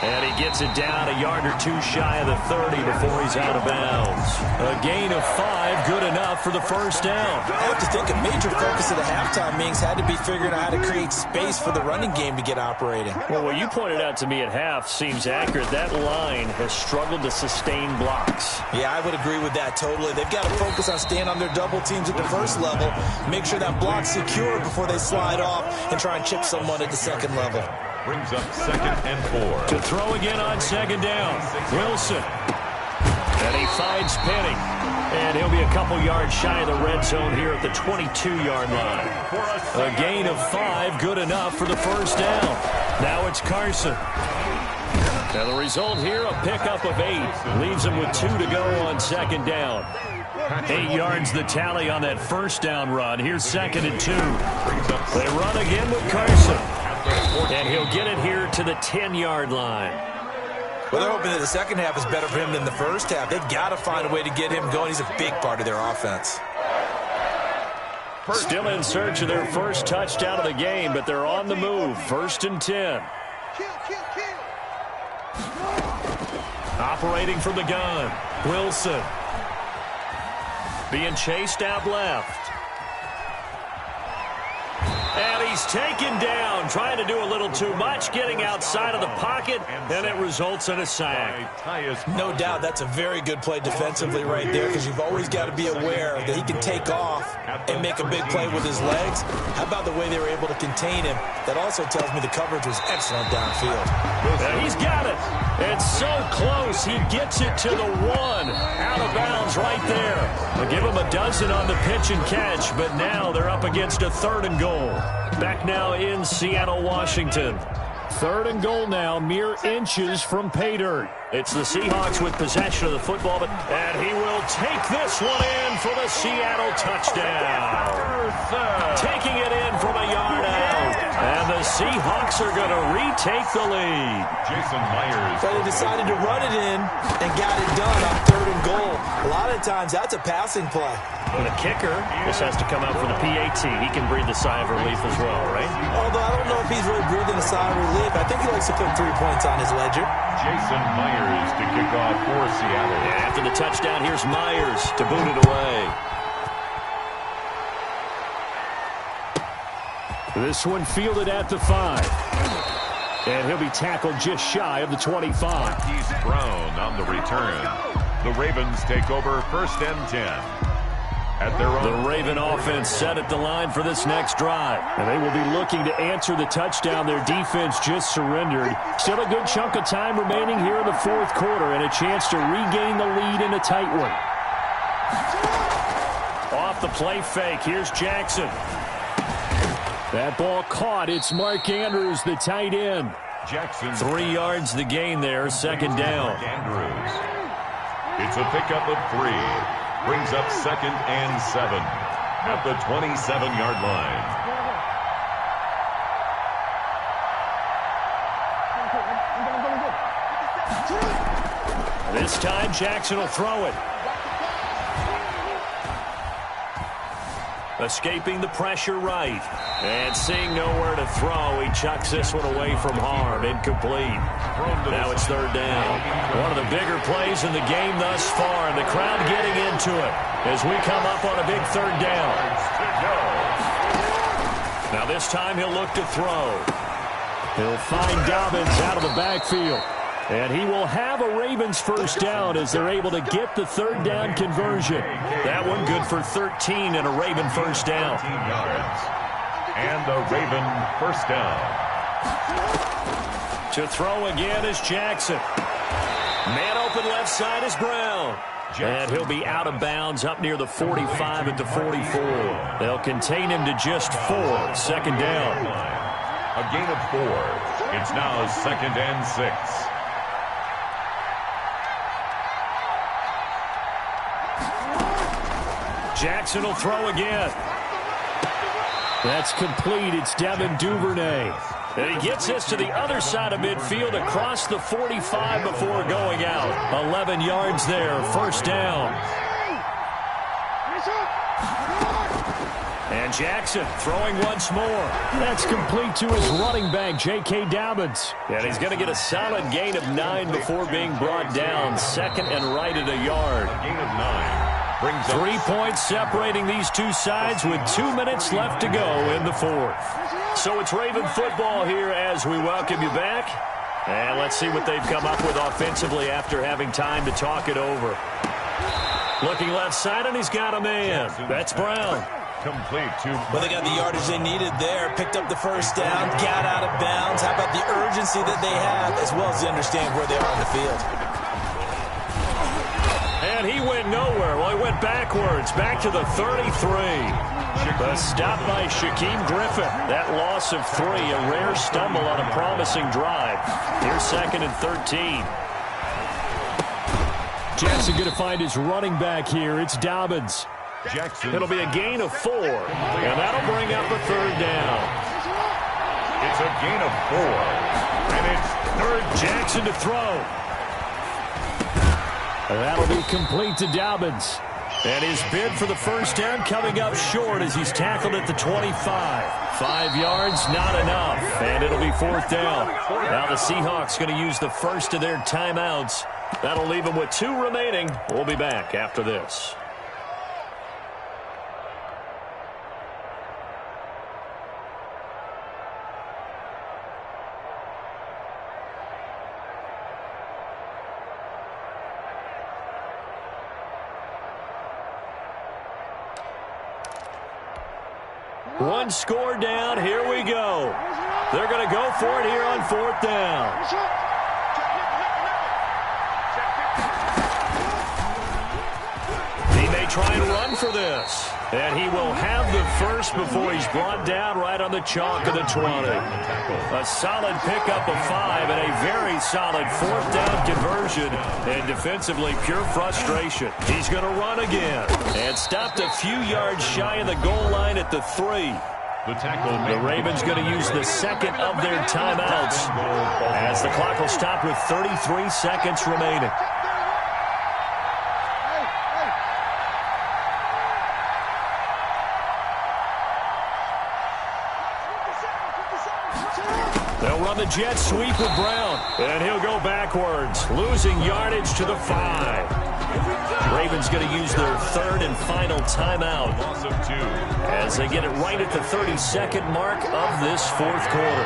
And he gets it down a yard or two shy of the 30 before he's out of bounds. A gain of 5, good enough for the first down. I have to think a major focus of the halftime means had to be figuring out how to create space for the running game to get operating. Well, what you pointed out to me at half seems accurate. That line has struggled to sustain blocks. Yeah, I would agree with that totally. They've got to focus on staying on their double teams at the first level, make sure that block's secure before they slide off and try and chip someone at the second level. Brings up second and 4. To throw again on second down, Wilson. And he finds Penny. And he'll be a couple yards shy of the red zone here at the 22-yard line. A gain of 5, good enough for the first down. Now it's Carson. Now the result here, a pickup of 8. Leaves him with 2 to go on second down. 8 yards the tally on that first down run. Here's second and 2. They run again with Carson. And he'll get it here to the 10-yard line. Well, they're hoping that the second half is better for him than the first half. They've got to find a way to get him going. He's a big part of their offense. Still in search of their first touchdown of the game, but they're on the move. First and 10. Operating from the gun, Wilson. Being chased out left. And he's taken down, trying to do a little too much, getting outside of the pocket, and it results in a sack. No doubt that's a very good play defensively right there, because you've always got to be aware that he can take off and make a big play with his legs. How about the way they were able to contain him? That also tells me the coverage was excellent downfield. And he's got it. It's so close. He gets it to the 1. Out of bounds right there. They'll give him a dozen on the pitch and catch, but now they're up against a 3rd and goal. Back now in Seattle, Washington. 3rd and goal now, mere inches from pay dirt. It's the Seahawks with possession of the football, and he will take this one in for the Seattle touchdown. Taking it in from a yard out, and the Seahawks are going to retake the lead. Jason Myers. So they decided to run it in and got it done on 3rd and goal. A lot of times that's a passing play. And the kicker, this has to come out for the PAT. He can breathe a sigh of relief as well, right? Although I don't know if he's really breathing a sigh of relief. I think he likes to put 3 points on his ledger. Jason Myers to kick off for Seattle. And after the touchdown, here's Myers to boot it away. This one fielded at the 5. And he'll be tackled just shy of the 25. He's Brown on the return. The Ravens take over first and 10. At their own. The Raven offense set at the line for this next drive. And they will be looking to answer the touchdown their defense just surrendered. Still a good chunk of time remaining here in the 4th quarter and a chance to regain the lead in a tight one. Off the play fake, here's Jackson. That ball caught. It's Mark Andrews, the tight end. Jackson. 3 yards the gain there, second down. Andrews. It's a pickup of 3. Brings up 2nd and 7 at the 27-yard line. This time, Jackson will throw it. Escaping the pressure right. And seeing nowhere to throw, he chucks this one away from harm. Incomplete. Now it's 3rd down. One of the bigger plays in the game thus far, and the crowd getting into it as we come up on a big 3rd down. Now this time he'll look to throw. He'll find Dobbins out of the backfield. And he will have a Ravens first down as they're able to get the 3rd down conversion. That one good for 13 and a Raven first down. 13 yards. And a Raven first down. To throw again is Jackson. Man open left side is Brown. And he'll be out of bounds up near the 45 at the 44. They'll contain him to just 4. Second down. A gain of 4. It's now 2nd and 6. Jackson will throw again. That's complete. It's Devin Duvernay. And he gets this to the other side of midfield across the 45 before going out. 11 yards there, first down. And Jackson throwing once more. That's complete to his running back, J.K. Dobbins. And he's going to get a solid gain of 9 before being brought down. 2nd and right at a yard. A gain of 9. 3 points separating these two sides with 2 minutes left to go in the 4th. So it's Raven football here as we welcome you back. And let's see what they've come up with offensively after having time to talk it over. Looking left side, and he's got a man. That's Brown. Complete to... Well, they got the yardage they needed there. Picked up the first down, got out of bounds. How about the urgency that they have, as well as they understand where they are on the field? And he went nowhere. Well, he went backwards, back to the 33. The stop by Shaquem Griffin. That loss of 3, a rare stumble on a promising drive. Here's 2nd and 13. Jackson going to find his running back here. It's Dobbins. Jackson. It'll be a gain of 4, and that'll bring up a 3rd down. It's a gain of 4, and it's 3rd. Jackson to throw. That'll be complete to Dobbins. And his bid for the first down coming up short as he's tackled at the 25. 5 yards, not enough. And it'll be 4th down. Now the Seahawks going to use the first of their timeouts. That'll leave them with 2 remaining. We'll be back after this. One score down. Here we go. They're going to go for it here on 4th down. He may try and run for this. And he will have the first before he's brought down right on the chalk of the 20. A solid pickup of 5 and a very solid 4th down conversion. And defensively, pure frustration. He's going to run again. And stopped a few yards shy of the goal line at the 3. The Ravens going to use the 2nd of their timeouts as the clock will stop with 33 seconds remaining. They'll run the jet sweep with Brown, and he'll go backwards, losing yardage to the 5. Ravens going to use their 3rd and final timeout as they get it right at the 32nd mark of this 4th quarter.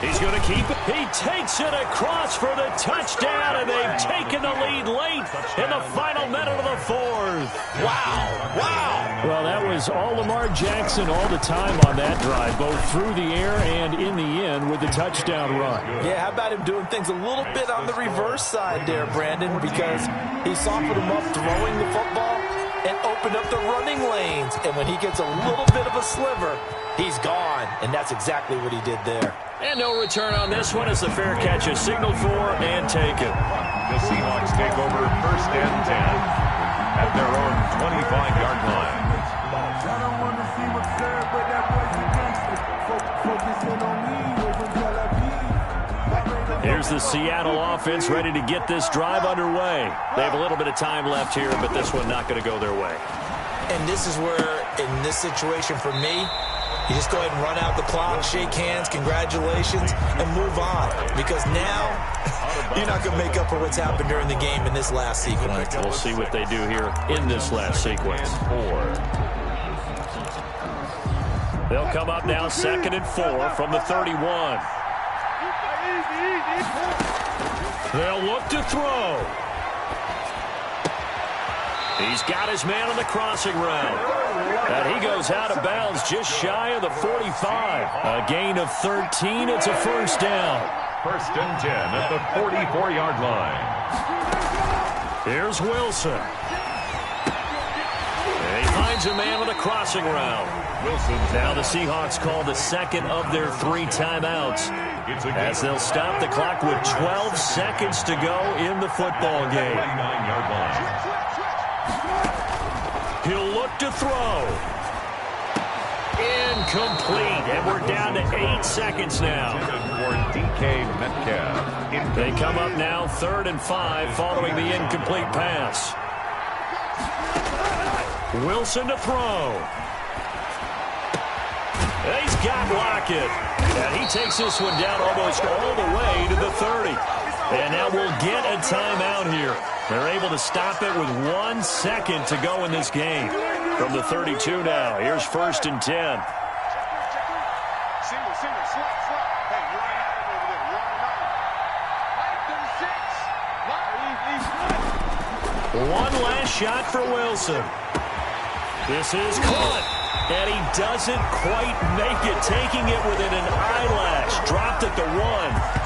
He's going to keep it. He takes it across for the touchdown, and they've taken the lead late in the final minute of the 4th. Wow. Wow. Well, that was all Lamar Jackson all the time on that drive, both through the air and in the end with the touchdown run. Yeah, how about him doing things a little bit on the reverse side there, Brandon, because he softened him up throwing the football, and open up the running lanes. And when he gets a little bit of a sliver, he's gone. And that's exactly what he did there. And no return on this one as the fair catch is signaled for and taken. The Seahawks take over 1st and 10 at their own 25-yard line. I don't want to see what's there, but that boy's a gangster. Focusing on me, we're from Tel Aviv. Here's the Seattle offense ready to get this drive underway. They have a little bit of time left here, but this one not going to go their way. And this is where, in this situation for me, you just go ahead and run out the clock, shake hands, congratulations, and move on. Because now, you're not going to make up for what's happened during the game in this last sequence. We'll see what they do here in this last sequence. They'll come up now 2nd and 4 from the 31. They'll look to throw. He's got his man on the crossing route. And he goes out of bounds just shy of the 45. A gain of 13. It's a first down. 1st and 10 at the 44-yard line. Here's Wilson. And he finds a man on the crossing route. Wilson's Now the Seahawks call the second of their 3 timeouts as they'll stop the clock with 12 seconds to go in the football game. 49-yard line. He'll look to throw. Incomplete. And we're down to 8 seconds now. For DK Metcalf. They come up now 3rd and 5 following the incomplete pass. Wilson to throw. He's got Lockett. And he takes this one down almost all the way to the 30. And now we'll get a timeout here. They're able to stop it with 1 second to go in this game. From the 32 now, here's 1st and 10. Single, slot. Hey, you're right over there. You're on 9. One last shot for Wilson. This is caught. And he doesn't quite make it, taking it within an eyelash. Dropped at the 1.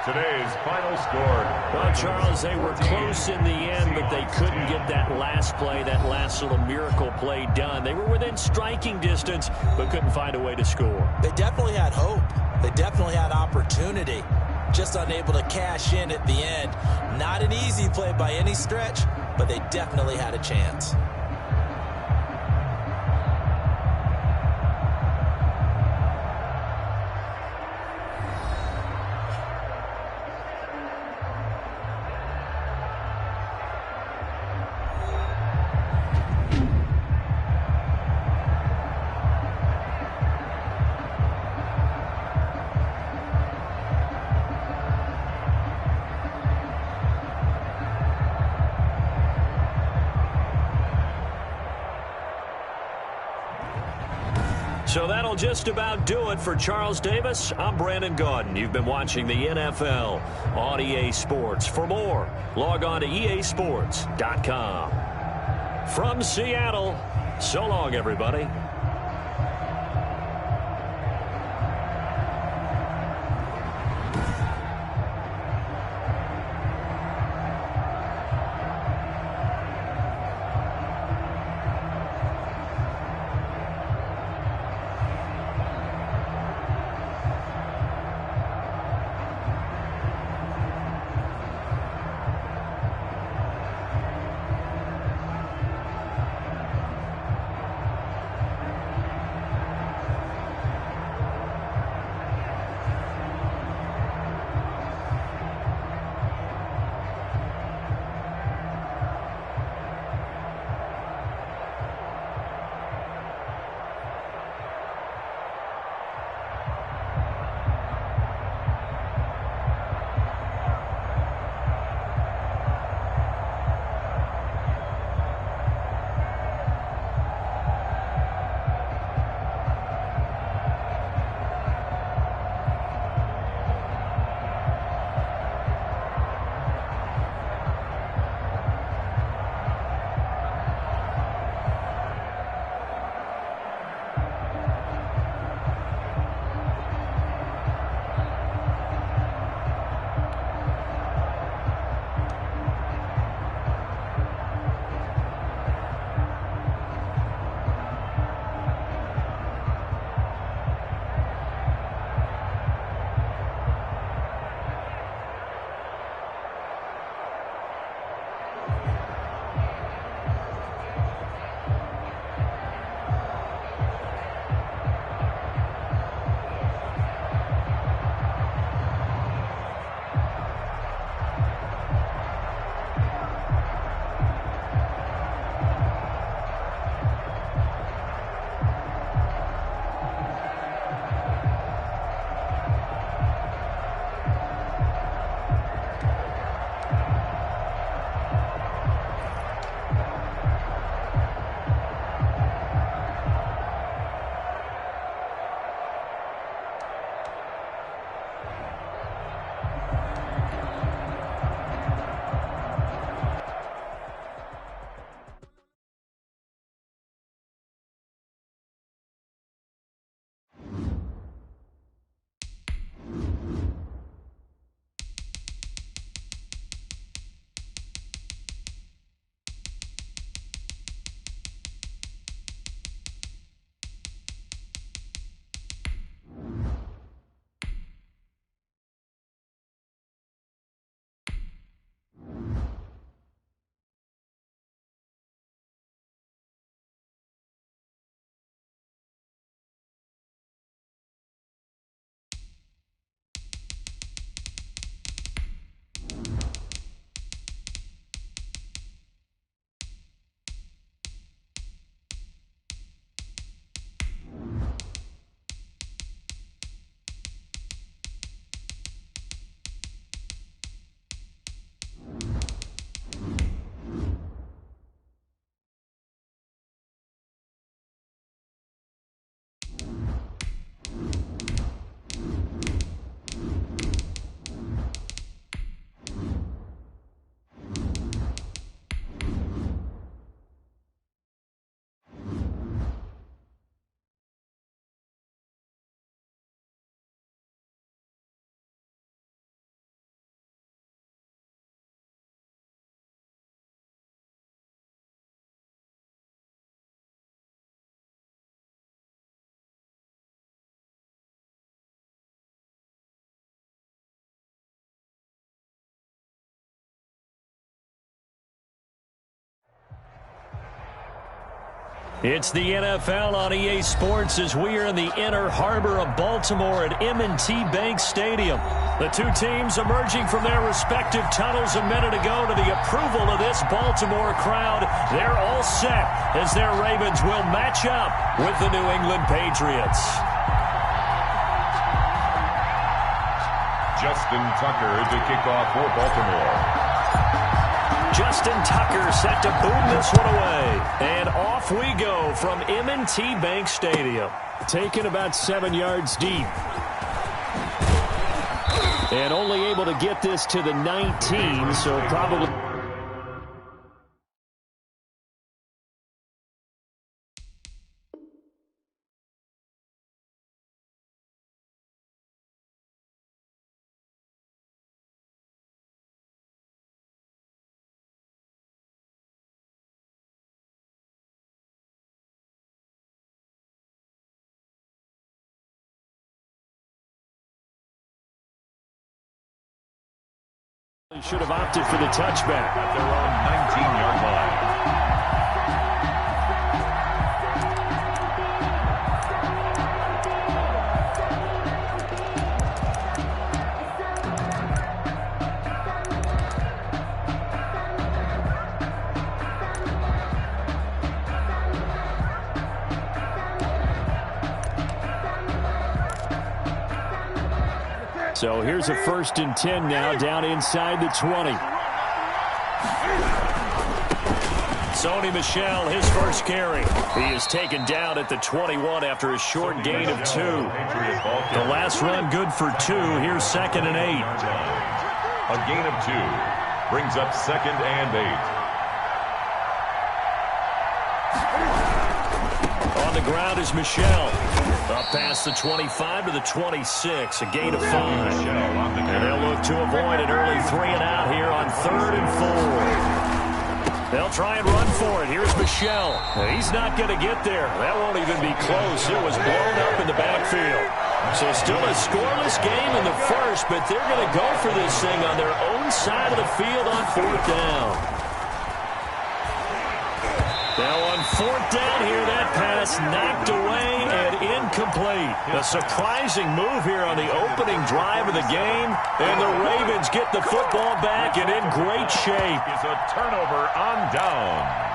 Today's final score. Well, Charles, they were close in the end, but they couldn't get that last play, that last little miracle play done. They were within striking distance, but couldn't find a way to score. They definitely had hope. They definitely had opportunity. Just unable to cash in at the end. Not an easy play by any stretch, but they definitely had a chance. So that'll just about do it for Charles Davis. I'm Brandon Gaudin. You've been watching the NFL on EA Sports. For more, log on to easports.com. From Seattle, so long, everybody. It's the NFL on EA Sports as we are in the inner harbor of Baltimore at M&T Bank Stadium. The two teams emerging from their respective tunnels a minute ago to the approval of this Baltimore crowd. They're all set as their Ravens will match up with the New England Patriots. Justin Tucker to kick off for Baltimore. Justin Tucker set to boom this one away. And off we go from M&T Bank Stadium. Taken about 7 yards deep. And only able to get this to the 19, so probably... should have opted for the touchback at their own 19-yard line. So here's a 1st and 10 now, down inside the 20. Sony Michel, his first carry. He is taken down at the 21 after a short gain of 2. The last run good for 2. Here's 2nd and 8. A gain of 2 brings up 2nd and 8. On the ground is Michel. Up past the 25 to the 26, a gain of 5. And they'll look to avoid an early 3 and out here on 3rd and 4. They'll try and run for it. Here's Michel. He's not going to get there. That won't even be close. It was blown up in the backfield. So still a scoreless game in the first, but they're going to go for this thing on their own side of the field on 4th down. Now on 4th down here, that pass knocked away and incomplete. A surprising move here on the opening drive of the game, and the Ravens get the football back and in great shape. Is a turnover on downs.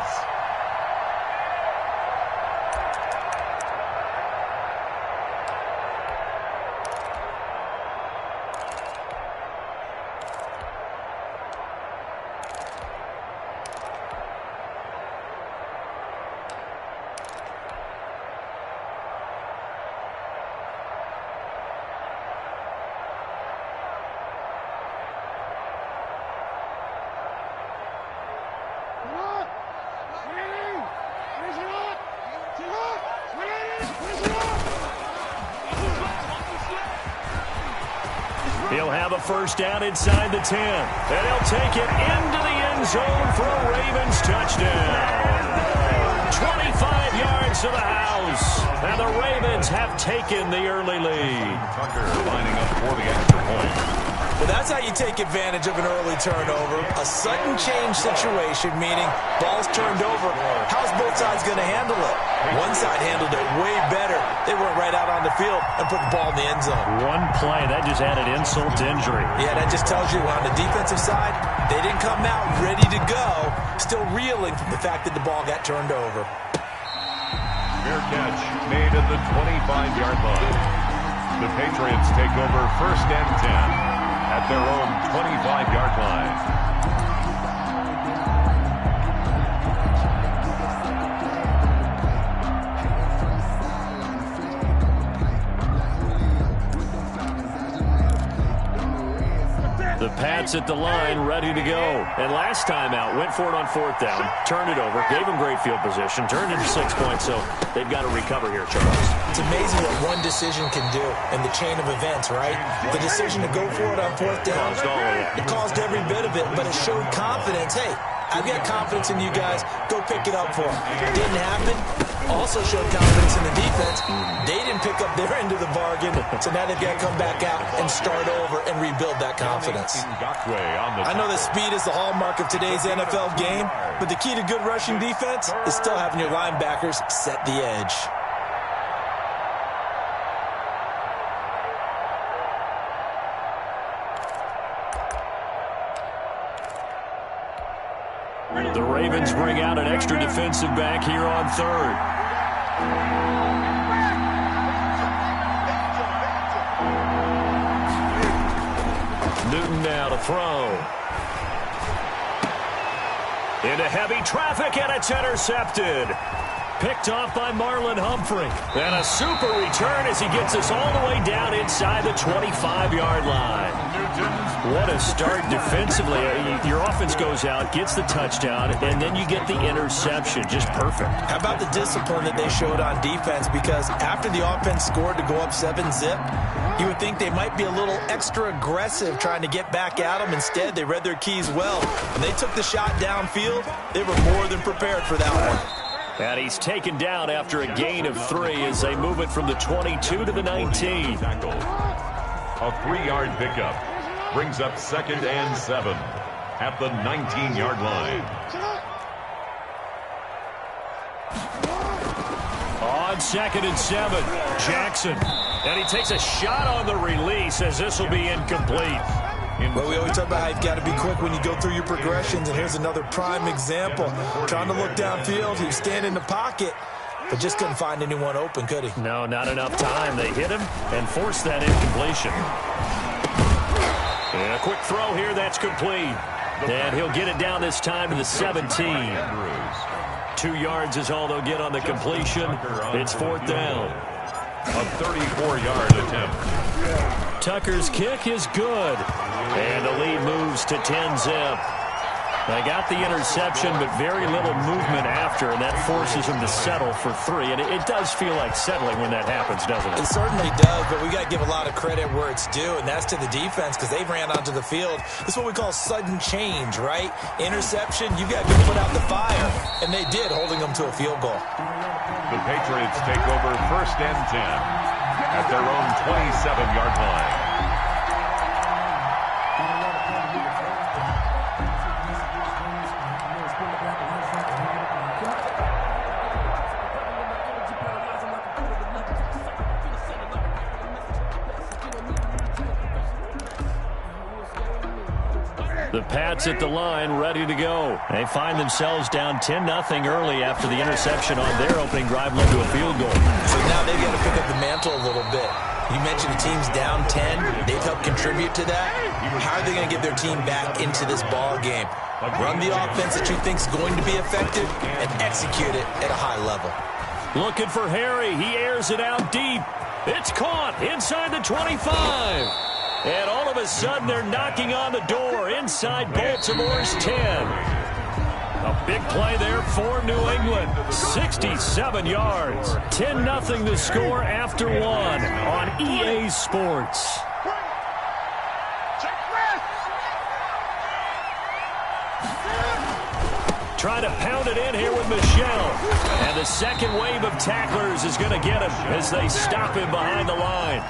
He'll have a 1st down inside the 10. And he'll take it into the end zone for a Ravens touchdown. 25 yards to the house. And the Ravens have taken the early lead. Tucker lining up for the extra point. Well, that's how you take advantage of an early turnover. A sudden change situation, meaning ball's turned over. How's both sides going to handle it? One side handled it way better. They went right out on the field and put the ball in the end zone. One play, that just added insult to injury. Yeah, that just tells you on the defensive side, they didn't come out ready to go, still reeling from the fact that the ball got turned over. Fair catch made at the 25-yard line. The Patriots take over 1st and 10 at their own 25-yard line. The Pats at the line, ready to go. And last time out, went for it on 4th down, turned it over, gave them great field position, turned it to 6 points, so they've got to recover here, Charles. It's amazing what one decision can do in the chain of events, right? The decision to go for it on 4th down, Caused all of it. It caused every bit of it, but it showed confidence. Hey, I've got confidence in you guys. Go pick it up for them. Didn't happen. Also showed confidence in the defense. They didn't didn't pick up their end of the bargain, so now they've got to come back out and start over and rebuild that confidence. I know that speed is the hallmark of today's NFL game, but the key to good rushing defense is still having your linebackers set the edge. The Ravens bring out an extra defensive back here on third. Newton now to throw. Into heavy traffic, and it's intercepted. Picked off by Marlon Humphrey. And a super return as he gets us all the way down inside the 25-yard line. What a start defensively. Your offense goes out, gets the touchdown, and then you get the interception. Just perfect. How about the discipline that they showed on defense? Because after the offense scored to go up 7-zip, you would think they might be a little extra aggressive trying to get back at them. Instead, they read their keys well. When they took the shot downfield, they were more than prepared for that one. And he's taken down after a gain of 3 as they move it from the 22 to the 19. A 3-yard pickup brings up 2nd and 7 at the 19-yard line. On 2nd and 7, Jackson. And he takes a shot on the release as this will be incomplete. Well, we always talk about how you've got to be quick when you go through your progressions, and here's another prime example. Trying to look downfield, he was standing in the pocket, but just couldn't find anyone open, could he? No, not enough time. They hit him and forced that incompletion. And a quick throw here, that's complete. And he'll get it down this time to the 17. 2 yards is all they'll get on the completion. It's 4th down. A 34-yard attempt. Tucker's kick is good. And the lead moves to 10-zip. They got the interception, but very little movement after, and that forces them to settle for 3. And it does feel like settling when that happens, doesn't it? It certainly does, but we got to give a lot of credit where it's due, and that's to the defense because they ran onto the field. This is what we call sudden change, right? Interception, you got to put out the fire, and they did, holding them to a field goal. The Patriots take over 1st and 10 at their own 27-yard line. The Pats at the line, ready to go. They find themselves down 10-0 early after the interception on their opening drive led to a field goal. So now they've got to pick up the mantle a little bit. You mentioned the team's down 10. They've helped contribute to that. How are they going to get their team back into this ball game? Run the offense that you think is going to be effective and execute it at a high level. Looking for Harry. He airs it out deep. It's caught inside the 25. And all of a sudden, they're knocking on the door inside Baltimore's 10. A big play there for New England. 67 yards. 10-0 the score after 1 on EA Sports. Trying to pound it in here with Michelle. And the second wave of tacklers is going to get him as they stop him behind the line.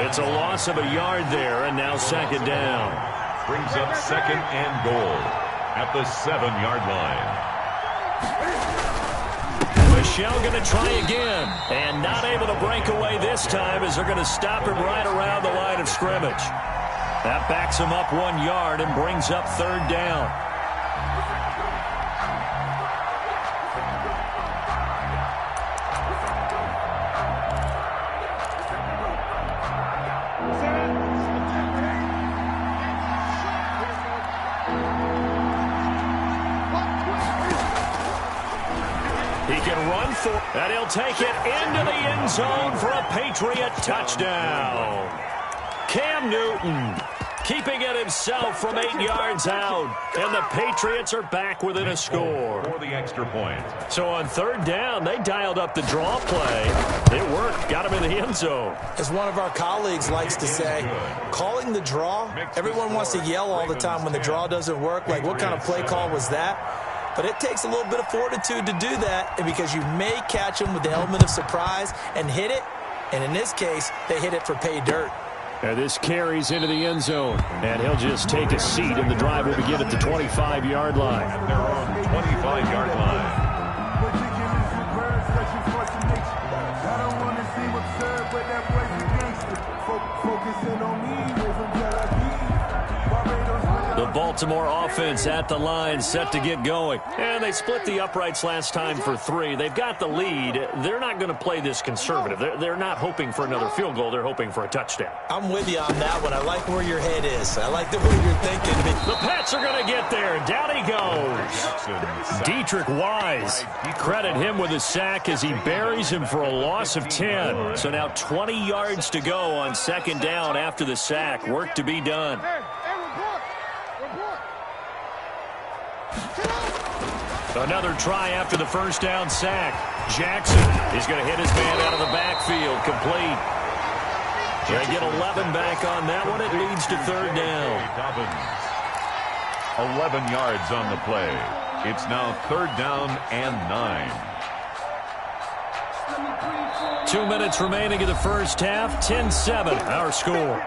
It's a loss of a yard there, and now 2nd down. Brings up 2nd and goal at the 7-yard line. Michelle going to try again, and not able to break away this time as they're going to stop him right around the line of scrimmage. That backs him up 1 yard and brings up 3rd down. And he'll take it into the end zone for a Patriot touchdown. Cam Newton keeping it himself from 8 yards out. And the Patriots are back within a score. For the extra point. So on 3rd down, they dialed up the draw play. It worked. Got him in the end zone. As one of our colleagues likes to say, calling the draw, everyone wants to yell all the time when the draw doesn't work. Like, what kind of play call was that? But it takes a little bit of fortitude to do that, and because you may catch them with the element of surprise and hit it, And in this case, they hit it for pay dirt. And this carries into the end zone. And he'll just take a seat, and the drive will begin at the 25-yard line. At their own 25-yard line. I don't want to seem absurd, but that boy's a gangster. Focusing on me, from Tel Aviv. The Baltimore offense at the line, set to get going. And they split the uprights last time for 3. They've got the lead. They're not going to play this conservative. They're not hoping for another field goal. They're hoping for a touchdown. I'm with you on that one. I like where your head is. I like the way you're thinking. The Pats are going to get there. Down he goes. Dietrich Wise. Credit him with a sack as he buries him for a loss of 10. So now 20 yards to go on second down after the sack. Work to be done. Another try after the first down sack. Jackson is going to hit his man out of the backfield. Complete. They get 11 back on that one. It leads to third down. 11 yards on the play. It's now third down and 9. 2 minutes remaining in the first half. 10-7, our score.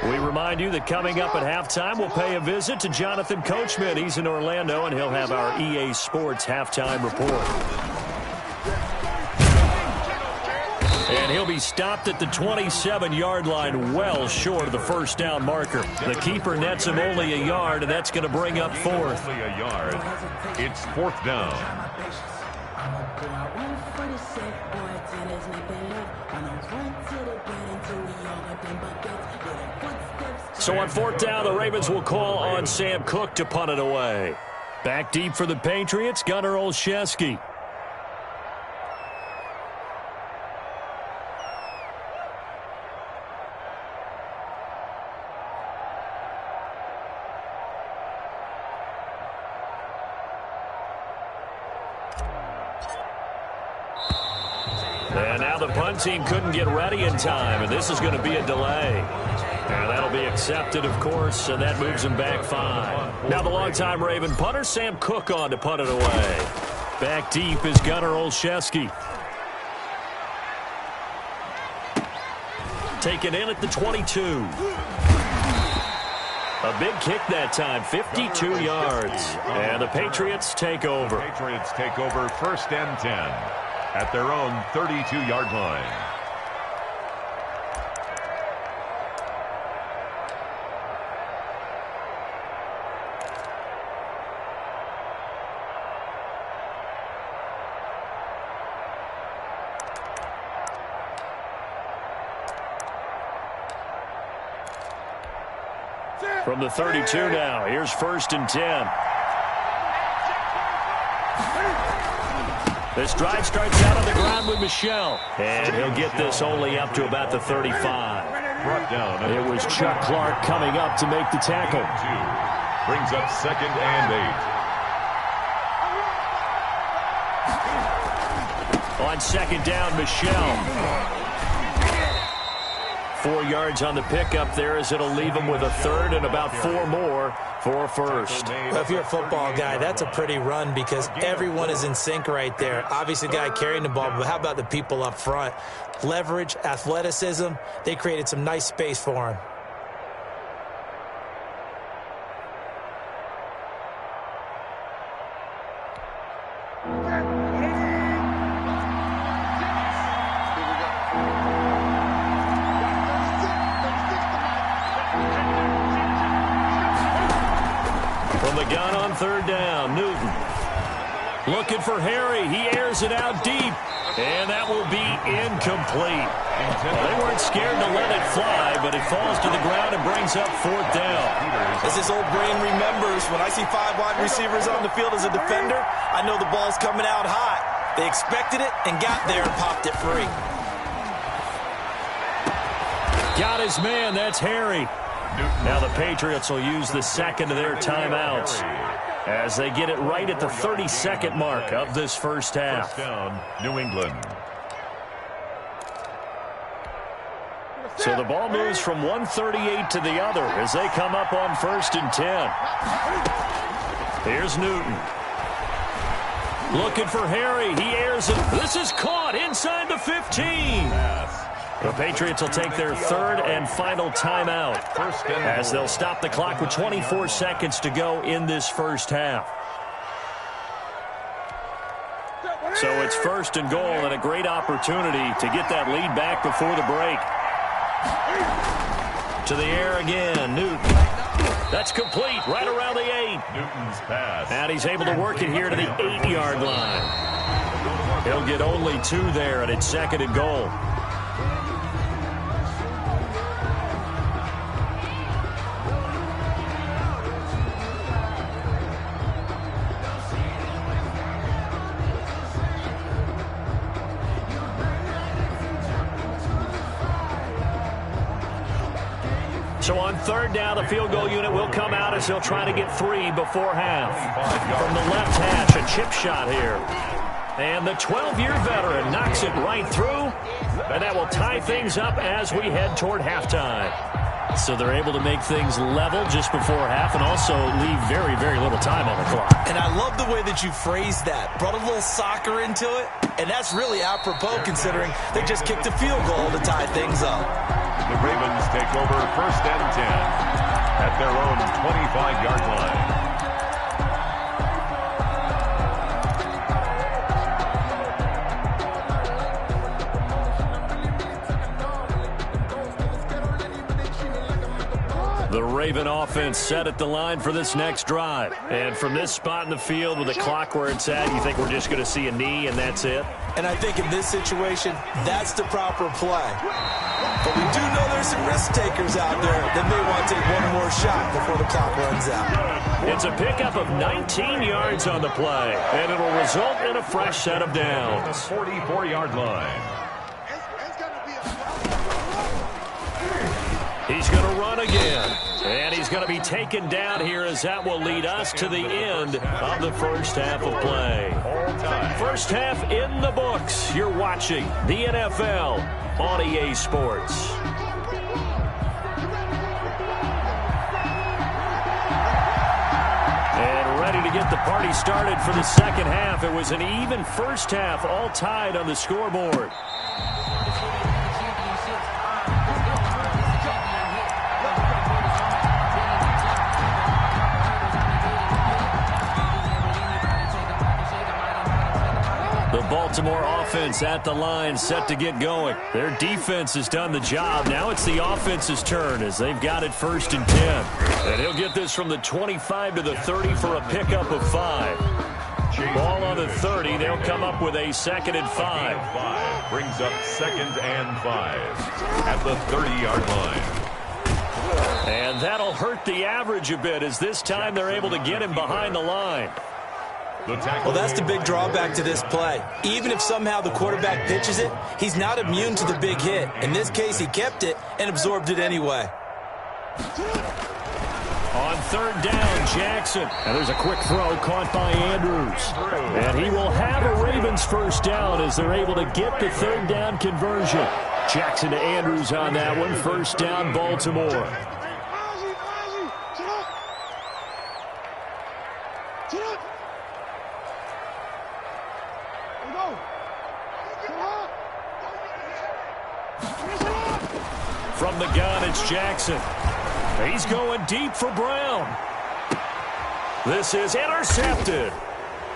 We remind you that coming up at halftime, we'll pay a visit to Jonathan Coachman. He's in Orlando, and he'll have our EA Sports halftime report. And he'll be stopped at the 27-yard line, well short of the first down marker. The keeper nets him only a yard, and that's going to bring up fourth. Only a yard. It's fourth down. So on fourth down, the Ravens will call on Sam Cook to punt it away. Back deep for the Patriots, Gunnar Olszewski. And now the punt team couldn't get ready in time, and this is going to be a delay. And that'll be accepted, of course, and that moves him back 5. Now the longtime Raven punter, Sam Cook, on to punt it away. Back deep is Gunnar Olszewski. Taken in at the 22. A big kick that time, 52 yards. And the Patriots take over. Patriots take over first and 10 at their own 32-yard line. From the 32 now, here's first and 10. This drive starts out on the ground with Michel. And he'll get this only up to about the 35. Brought down. It was Chuck Clark coming up to make the tackle. Brings up second and 8. On second down, Michel. 4 yards on the pickup there as it'll leave him with a third and about 4 more for a first. Well, if you're a football guy, that's a pretty run because everyone is in sync right there. Obviously, the guy carrying the ball, but how about the people up front? Leverage, athleticism, they created some nice space for him. Gun on third down. Newton looking for Harry. He airs it out deep, and that will be incomplete. Well, they weren't scared to let it fly, but it falls to the ground and brings up fourth down. As his old brain remembers, when I see 5 wide receivers on the field as a defender, I know the ball's coming out hot. They expected it and got there and popped it free. Got his man. That's Harry. Now the Patriots will use the second of their timeouts as they get it right at the 30-second mark of this first half. First down, New England. So the ball moves from 138 to the other as they come up on first and 10. Here's Newton. Looking for Harry. He airs it. This is caught inside the 15. The Patriots will take their third and final timeout as they'll stop the clock with 24 seconds to go in this first half. So it's first and goal and a great opportunity to get that lead back before the break. To the air again, Newton. That's complete right around the 8. Newton's pass. And he's able to work it here to the 8-yard line. He'll get only 2 there, and it's second and goal. So on third down, the field goal unit will come out as they'll try to get 3 before half. From the left hash, a chip shot here. And the 12-year veteran knocks it right through. And that will tie things up as we head toward halftime. So they're able to make things level just before half and also leave very, very little time on the clock. And I love the way that you phrased that. Brought a little soccer into it. And that's really apropos considering they just kicked a field goal to tie things up. The Ravens take over first and 10 at their own 25-yard line. The Raven offense set at the line for this next drive. And from this spot in the field with the clock where it's at, you think we're just going to see a knee and that's it? And I think in this situation, that's the proper play. But we do know there's some risk takers out there that may want to take one more shot before the clock runs out. It's a pickup of 19 yards on the play, and it'll result in a fresh set of downs. The 44-yard line. He's going to run again, and he's going to be taken down here as that will lead us to the end of the first half of play. First half in the books. You're watching the NFL on EA Sports. And ready to get the party started for the second half. It was an even first half, all tied on the scoreboard. Baltimore offense at the line, set to get going. Their defense has done the job. Now it's the offense's turn as they've got it first and 10. And he'll get this from the 25 to the 30 for a pickup of 5. Ball on the 30. They'll come up with a second and 5. Brings up second and 5 at the 30-yard line. And that'll hurt the average a bit as this time they're able to get him behind the line. Well, that's the big drawback to this play. Even if somehow the quarterback pitches it, he's not immune to the big hit. In this case, he kept it and absorbed it anyway. On third down, Jackson. And there's a quick throw caught by Andrews. And he will have a Ravens first down as they're able to get the third down conversion. Jackson to Andrews on that one. First down, Baltimore. From the gun, it's Jackson. He's going deep for Brown. This is intercepted.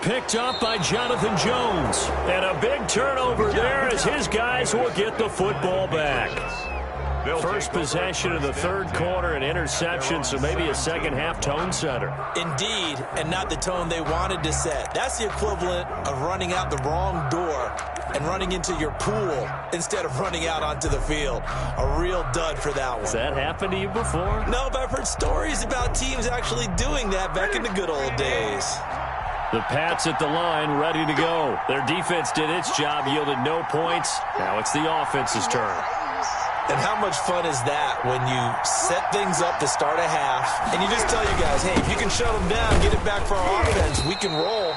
Picked up by Jonathan Jones. And a big turnover there as his guys will get the football back. First possession of the third quarter, an interception, so maybe a second-half tone setter. Indeed, and not the tone they wanted to set. That's the equivalent of running out the wrong door and running into your pool instead of running out onto the field. A real dud for that one. Has that happened to you before? No, but I've heard stories about teams actually doing that back in the good old days. The Pats at the line, ready to go. Their defense did its job, yielded no points. Now it's the offense's turn. And how much fun is that when you set things up to start a half and you just tell you guys, hey, if you can shut them down, get it back for our offense, we can roll.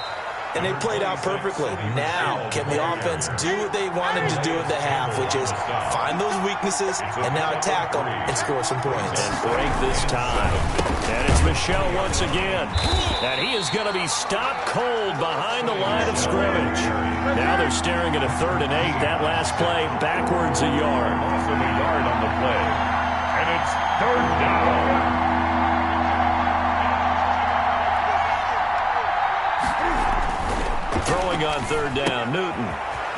And they played out perfectly. Now, can the offense do what they wanted to do at the half, which is find those weak weaknesses and now attack them and score some points. And break this tie. And it's Michel once again. And he is going to be stopped cold behind the line of scrimmage. Now they're staring at a 3rd and 8. That last play backwards a yard. Also a yard on the play. And it's 3rd down. Throwing on 3rd down, Newton.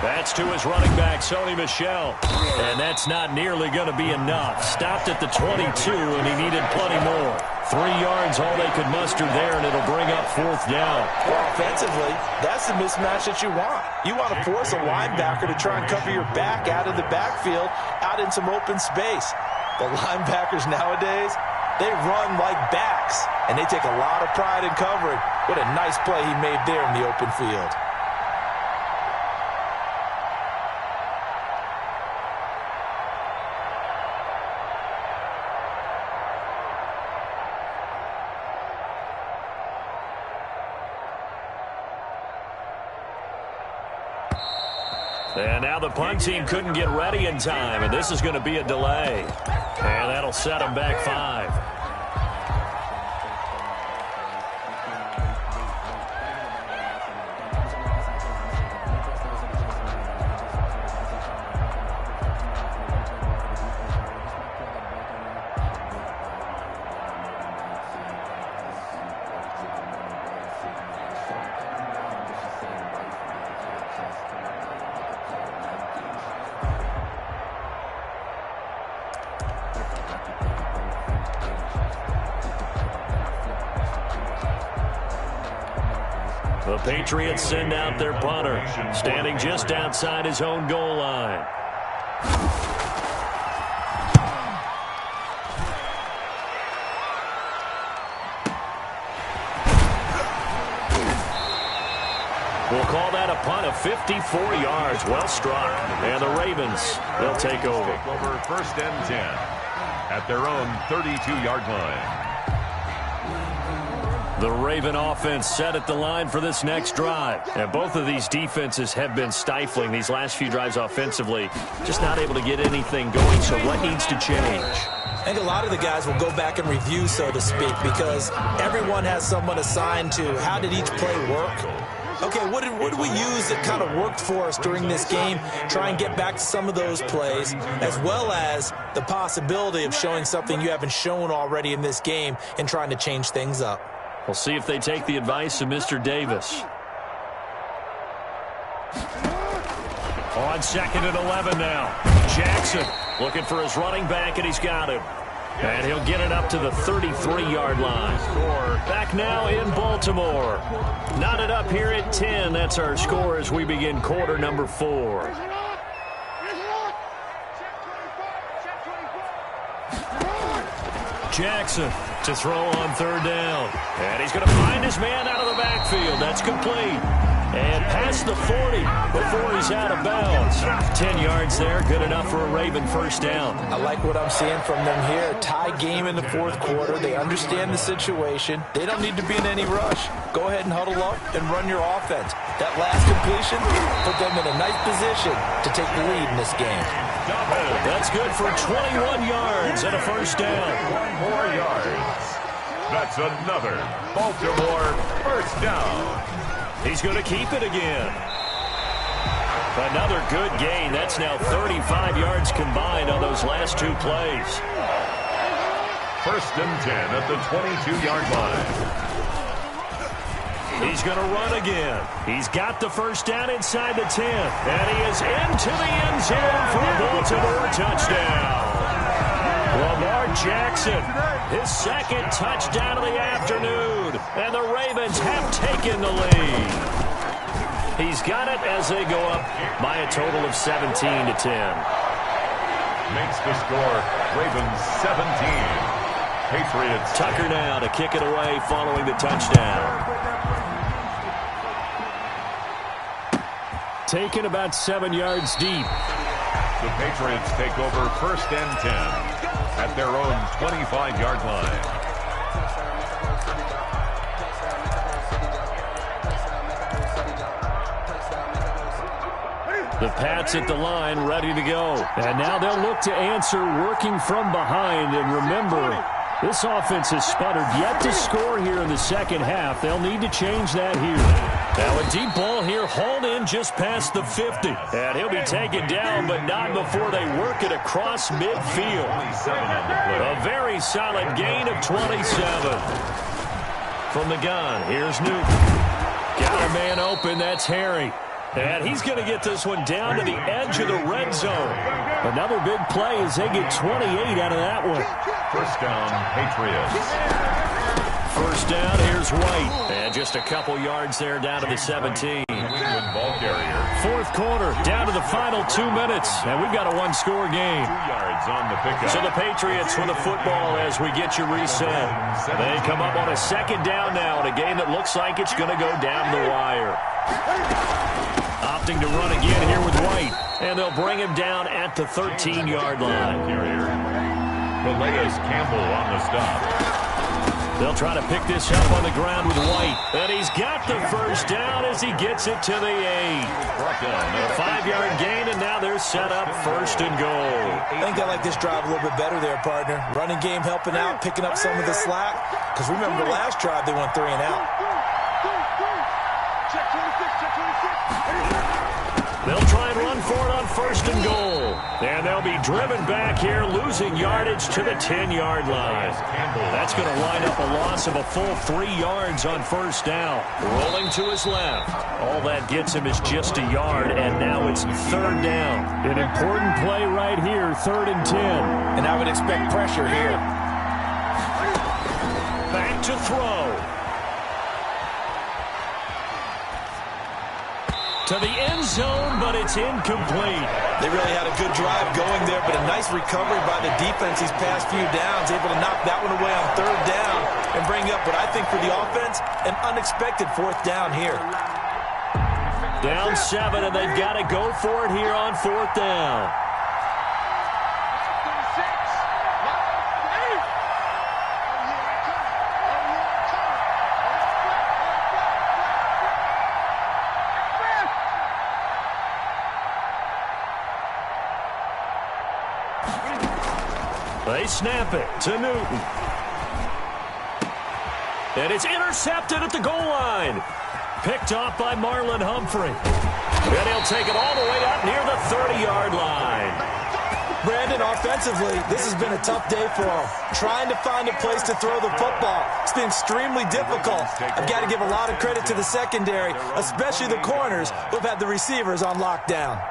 That's to his running back, Sony Michel. And that's not nearly going to be enough. Stopped at the 22, and he needed plenty more. 3 yards, all they could muster there, and it'll bring up 4th down. Well, offensively, that's the mismatch that you want. You want to force a linebacker to try and cover your back out of the backfield, out in some open space. The linebackers nowadays, they run like backs, and they take a lot of pride in covering. What a nice play he made there in the open field. And now the punt team couldn't get ready in time, and this is going to be a delay. And that'll set them back 5. The Patriots send out their punter, standing just outside his own goal line. We'll call that a punt of 54 yards. Well struck. And the Ravens, they'll take over. Over 1st and 10 at their own 32-yard line. The Raven offense set at the line for this next drive. And both of these defenses have been stifling these last few drives offensively. Just not able to get anything going, so what needs to change? I think a lot of the guys will go back and review, so to speak, because everyone has someone assigned to how did each play work. Okay, what did we use that kind of worked for us during this game? Try and get back to some of those plays, as well as the possibility of showing something you haven't shown already in this game and trying to change things up. We'll see if they take the advice of Mr. Davis. On 2nd and 11 now. Jackson looking for his running back, and he's got him. And he'll get it up to the 33-yard line. Back now in Baltimore. Knotted up here at 10. That's our score as we begin quarter number 4. Jackson to throw on 3rd down. And he's going to find his man out of the backfield. That's complete. And past the 40 before he's out of bounds. 10 yards there, good enough for a Raven 1st down. I like what I'm seeing from them here. Tie game in the 4th quarter. They understand the situation. They don't need to be in any rush. Go ahead and huddle up and run your offense. That last completion put them in a nice position to take the lead in this game. That's good for 21 yards and a 1st down. 1 more yard. That's another Baltimore 1st down. He's going to keep it again. Another good gain. That's now 35 yards combined on those last 2 plays. 1st and 10 at the 22-yard line. He's going to run again. He's got the 1st down inside the 10. And he is into the end zone for a Baltimore touchdown. Lamar Jackson, his 2nd touchdown of the afternoon. And the Ravens have taken the lead. He's got it as they go up by a total of 17-10. Makes the score Ravens 17. Patriots. Tucker now to kick it away following the touchdown. Taken about 7 yards deep. The Patriots take over 1st and 10 at their own 25-yard line. The Pats at the line, ready to go. And now they'll look to answer working from behind. And remember, this offense has sputtered yet to score here in the second half. They'll need to change that here. Now a deep ball here, hauled in just past the 50. And he'll be taken down, but not before they work it across midfield. A very solid gain of 27. From the gun, here's Newton. Got a man open, that's Harry. And he's going to get this one down to the edge of the red zone. Another big play as they get 28 out of that one. First down, Patriots. First down, here's White. And just a couple yards there down to the 17. Ball carrier. Fourth quarter, down to the final 2 minutes. And we've got a one-score game. 2 yards on the pickup. So the Patriots with the football as we get you reset. They come up on a second down now in a game that looks like it's going to go down the wire. Opting to run again here with White. And they'll bring him down at the 13-yard line. Carrier. Calais Campbell on the stop. They'll try to pick this up on the ground with White. And he's got the first down as he gets it to the 8. A 5-yard gain, and now they're set up first and goal. I think they like this drive a little bit better there, partner. Running game helping out, picking up some of the slack. Because remember the last drive, they went 3 and out. They'll try and run for it on first and goal. And they'll be driven back here, losing yardage to the 10-yard line. That's going to wind up a loss of a full 3 yards on first down. Rolling to his left. All that gets him is just a yard, and now it's third down. An important play right here, 3rd and 10. And I would expect pressure here. Back to throw. To the end zone, but it's incomplete. They really had a good drive going there, but a nice recovery by the defense these past few downs, able to knock that one away on 3rd down and bring up what I think for the offense, an unexpected 4th down here. Down 7, and they've got to go for it here on 4th down. They snap it to Newton. And it's intercepted at the goal line. Picked off by Marlon Humphrey. And he'll take it all the way up near the 30-yard line. Brandon, offensively, this has been a tough day for him. Trying to find a place to throw the football. It's been extremely difficult. I've got to give a lot of credit to the secondary, especially the corners who've had the receivers on lockdown.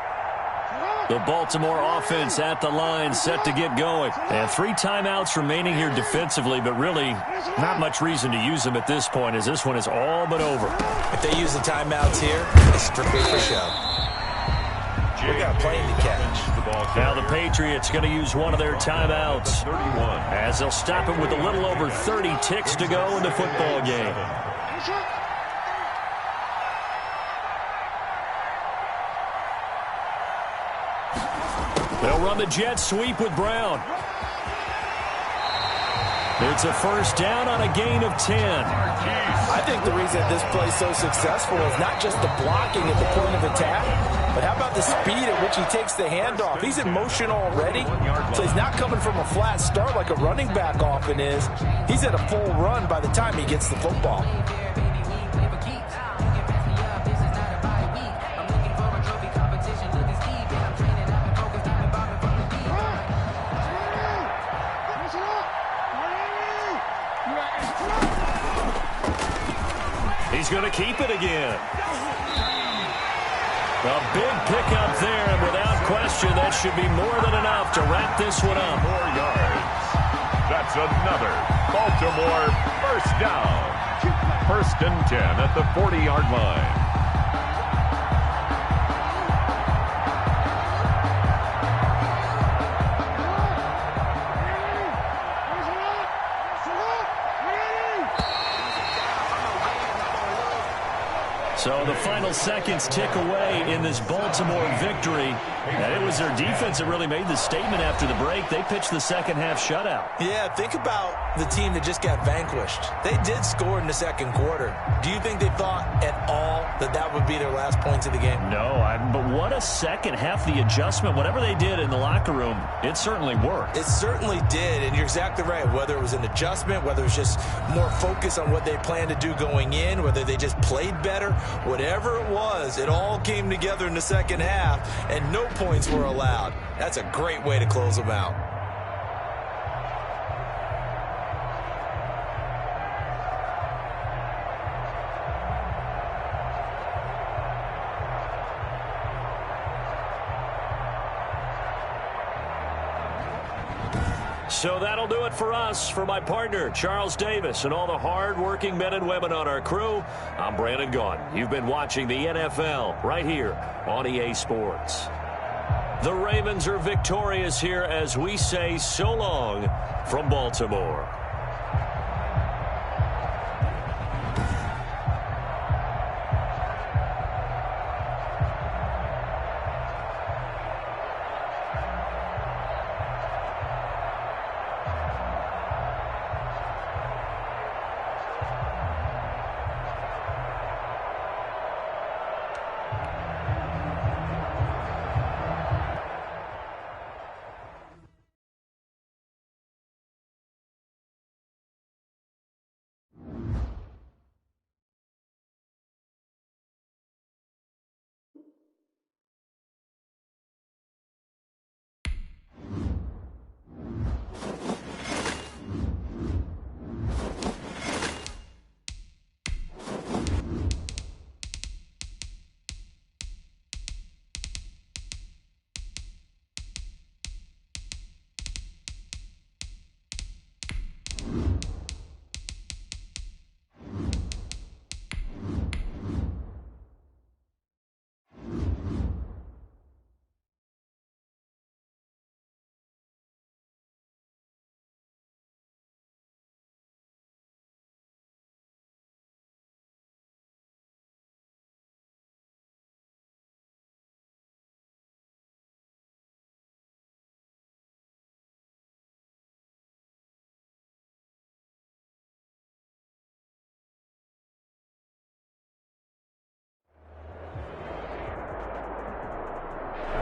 The Baltimore offense at the line, set to get going. And 3 timeouts remaining here defensively, but really not much reason to use them at this point as this one is all but over. If they use the timeouts here, it's strictly for show. We got a plane to catch. Now the Patriots going to use one of their timeouts as they'll stop it with a little over 30 ticks to go in the football game. They'll run the jet sweep with Brown. It's a first down on a gain of 10. I think the reason this play is so successful is not just the blocking at the point of attack, but how about the speed at which he takes the handoff? He's in motion already, so he's not coming from a flat start like a running back often is. He's at a full run by the time he gets the football. He's going to keep it again. A big pickup there, and without question, that should be more than enough to wrap this one up. 4 yards. That's another Baltimore first down. 1st and 10 at the 40-yard line. So the final seconds tick away in this Baltimore victory. And it was their defense that really made the statement after the break. They pitched the second half shutout. Yeah, think about the team that just got vanquished. They did score in the second quarter. Do you think they thought at all that that would be their last points of the game? No, but what a second half, the adjustment. Whatever they did in the locker room, it certainly worked. It certainly did, and you're exactly right. Whether it was an adjustment, whether it was just more focus on what they planned to do going in, whether they just played better, whatever it was, it all came together in the second half, and no points were allowed. That's a great way to close them out. So that'll do it for us. For my partner, Charles Davis, and all the hard-working men and women on our crew, I'm Brandon Gaudin. You've been watching the NFL right here on EA Sports. The Ravens are victorious here as we say so long from Baltimore.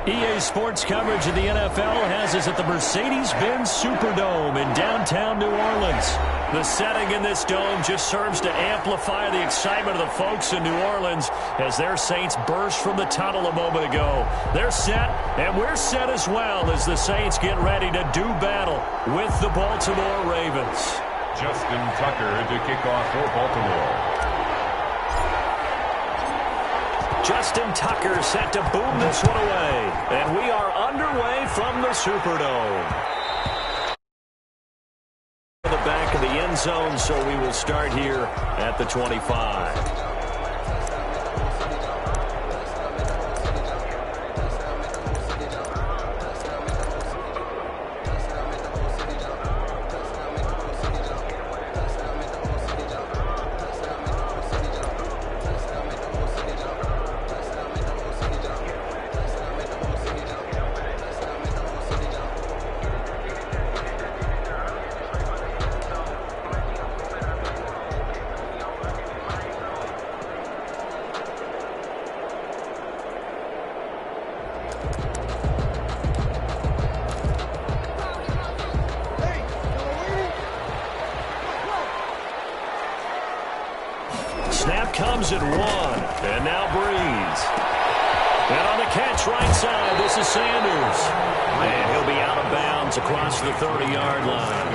EA Sports coverage of the NFL has us at the Mercedes-Benz Superdome in downtown New Orleans. The setting in this dome just serves to amplify the excitement of the folks in New Orleans as their Saints burst from the tunnel a moment ago. They're set, and we're set as well as the Saints get ready to do battle with the Baltimore Ravens. Justin Tucker to kick off for Baltimore. Justin Tucker set to boom this one away. And we are underway from the Superdome. The back of the end zone, so we will start here at the 25. Snap comes at one, and now Breeze. And on the catch right side, this is Sanders. And he'll be out of bounds across the 30-yard line.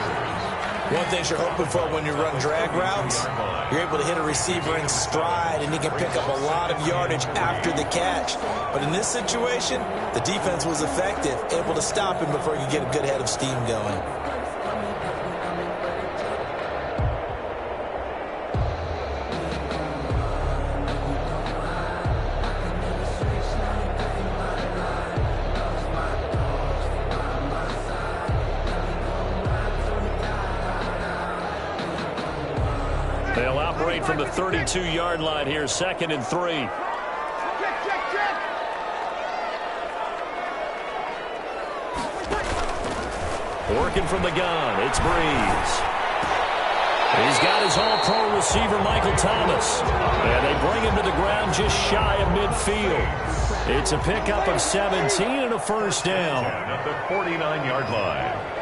One thing you're hoping for when you run drag routes, you're able to hit a receiver in stride, and he can pick up a lot of yardage after the catch. But in this situation, the defense was effective, able to stop him before he could get a good head of steam going. They'll operate from the 32-yard line here, 2nd and 3. Working from the gun, it's Breeze. He's got his all-pro receiver, Michael Thomas. And they bring him to the ground just shy of midfield. It's a pickup of 17 and a first down. At the 49-yard line.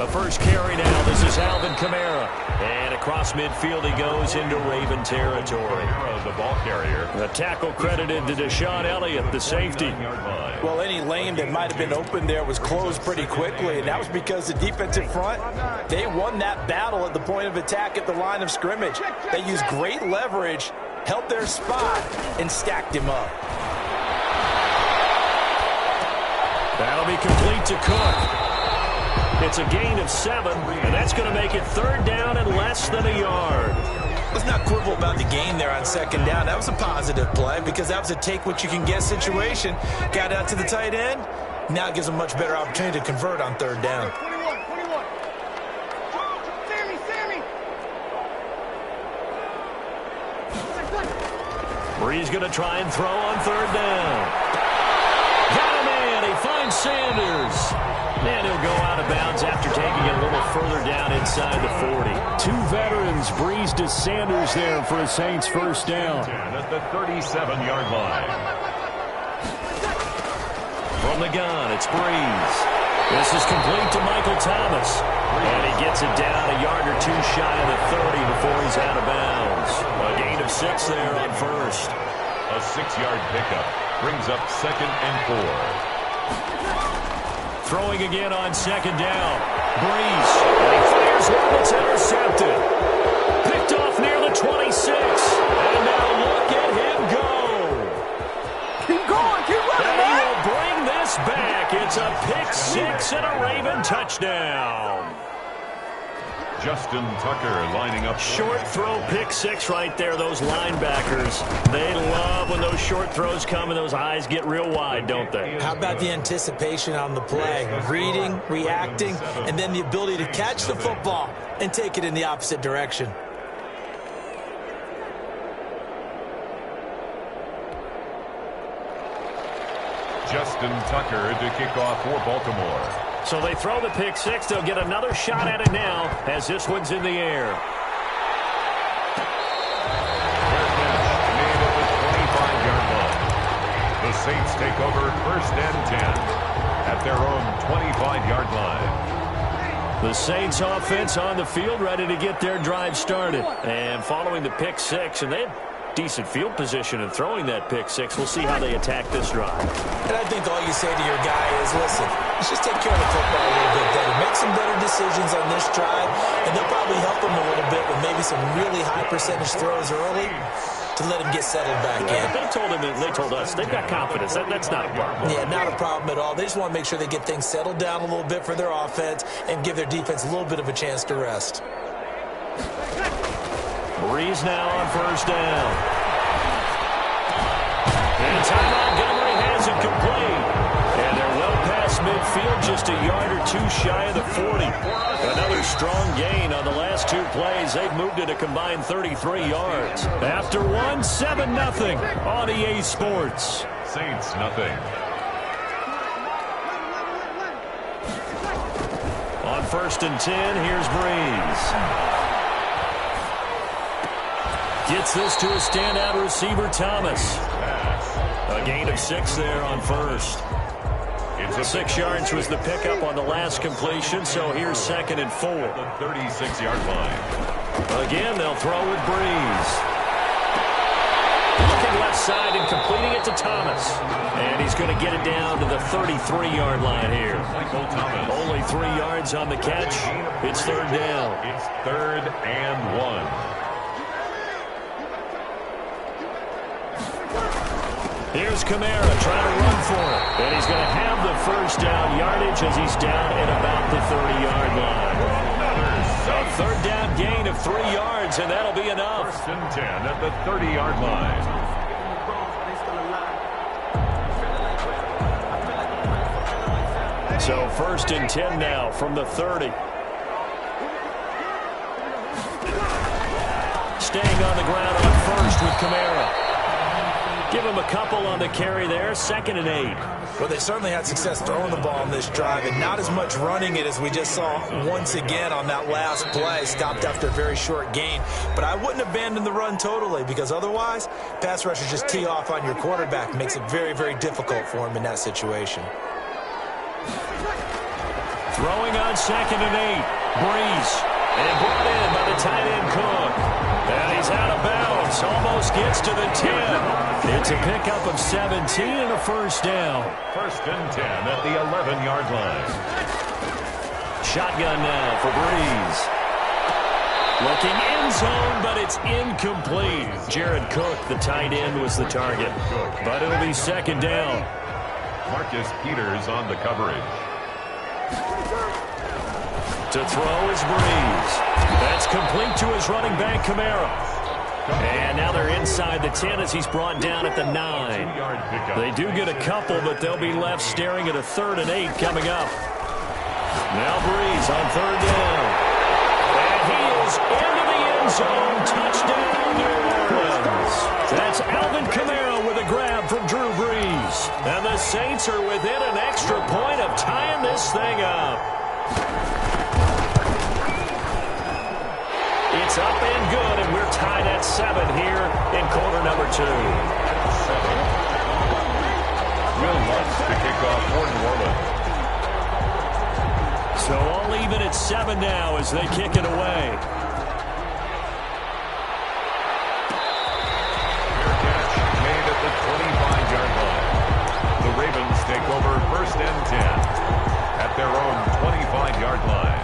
A first carry now. This is Alvin Kamara. And across midfield he goes into Raven territory. The ball carrier. The tackle credited to Deshaun Elliott, the safety. Well, any lane that might have been open there was closed pretty quickly, and that was because the defensive front, they won that battle at the point of attack at the line of scrimmage. They used great leverage, held their spot, and stacked him up. That'll be complete to Cook. It's a gain of 7, and that's going to make it 3rd down and less than a yard. Let's not quibble about the gain there on 2nd down. That was a positive play because that was a take-what-you-can-get situation. Got out to the tight end. Now it gives them a much better opportunity to convert on 3rd down. Breeze going to try and throw on 3rd down. Got a man. He finds Sanders. And he'll go out of bounds after taking it a little further down inside the 40. 2 veterans, Breeze to Sanders there for a Saints first down. At the 37-yard line. From the gun, it's Breeze. This is complete to Michael Thomas. And he gets it down a yard or 2 shy of the 30 before he's out of bounds. A gain of 6 there on first. A 6-yard pickup brings up 2nd and 4. Throwing again on 2nd down. Breeze. And he fires one that's intercepted. Picked off near the 26. And now look at him go. Keep going, keep running, And he will bring this back. It's a pick 6 and a Raven touchdown. Justin Tucker lining up. Short throw, pick 6 right there. Those linebackers, they love when those short throws come and those eyes get real wide, don't they? How about the anticipation on the play? Reading, reacting, and then the ability to catch the football and take it in the opposite direction. Justin Tucker to kick off for Baltimore. So they throw the pick 6. They'll get another shot at it now as this one's in the air. Made at the 25-yard line. The Saints take over 1st and 10 at their own 25-yard line. The Saints offense on the field ready to get their drive started. And following the pick 6, and they had decent field position in throwing that pick 6. We'll see how they attack this drive. And I think all you say to your guy is, listen, let's just take care of the football a little bit better. Make some better decisions on this drive, and they'll probably help him a little bit with maybe some really high percentage throws early to let him get settled back in. They told him, they told us, they've got confidence. That's not a problem. Yeah, not a problem at all. They just want to make sure they get things settled down a little bit for their offense and give their defense a little bit of a chance to rest. Breeze now on 1st down. And Ty Montgomery has it complete. And they're well past midfield, just a yard or 2 shy of the 40. Another strong gain on the last 2 plays. They've moved it a combined 33 yards. After 1, 7-0 on EA Sports. Saints nothing. On 1st and 10, here's Breeze. Gets this to a standout receiver, Thomas. A gain of 6 there on first. 6 yards was the pickup on the last completion, so here's 2nd and 4. The 36-yard line. Again, they'll throw with Breeze. Looking left side and completing it to Thomas. And he's going to get it down to the 33-yard line here. Michael Thomas. Only 3 yards on the catch. It's 3rd down. It's 3rd and 1. Here's Kamara trying to run for it. And he's going to have the first down yardage as he's down at about the 30-yard line. A 3rd down gain of 3 yards, and that'll be enough. 1st and 10 at the 30-yard line. So 1st and 10 now from the 30. Staying on the ground on 1st with Kamara. Give him a couple on the carry there. 2nd and 8. Well, they certainly had success throwing the ball on this drive, and not as much running it as we just saw once again on that last play. Stopped after a very short gain. But I wouldn't abandon the run totally, because otherwise, pass rushers just tee off on your quarterback. Makes it very, very difficult for him in that situation. Throwing on 2nd and 8. Breeze. And brought in by the tight end Cook. And he's out of bounds. Almost gets to the 10. It's a pickup of 17 and a 1st down. 1st and 10 at the 11-yard line. Shotgun now for Breeze. Looking end zone, but it's incomplete. Jared Cook, the tight end, was the target. But it'll be 2nd down. Marcus Peters on the coverage. To throw is Breeze. That's complete to his running back, Kamara. And now they're inside the 10 as he's brought down at the 9. They do get a couple, but they'll be left staring at a 3rd and 8 coming up. Now Breeze on 3rd down. And he is into the end zone. Touchdown, New Orleans. That's Alvin Kamara with a grab from Drew Brees. And the Saints are within an extra point of tying this thing up. It's up and good, and we're tied at 7 here in quarter number 2. 7. Will Lutz to kick off for New Orleans. So all even at 7 now as they kick it away. Fair catch made at the 25-yard line. The Ravens take over 1st and 10 at their own 25-yard line.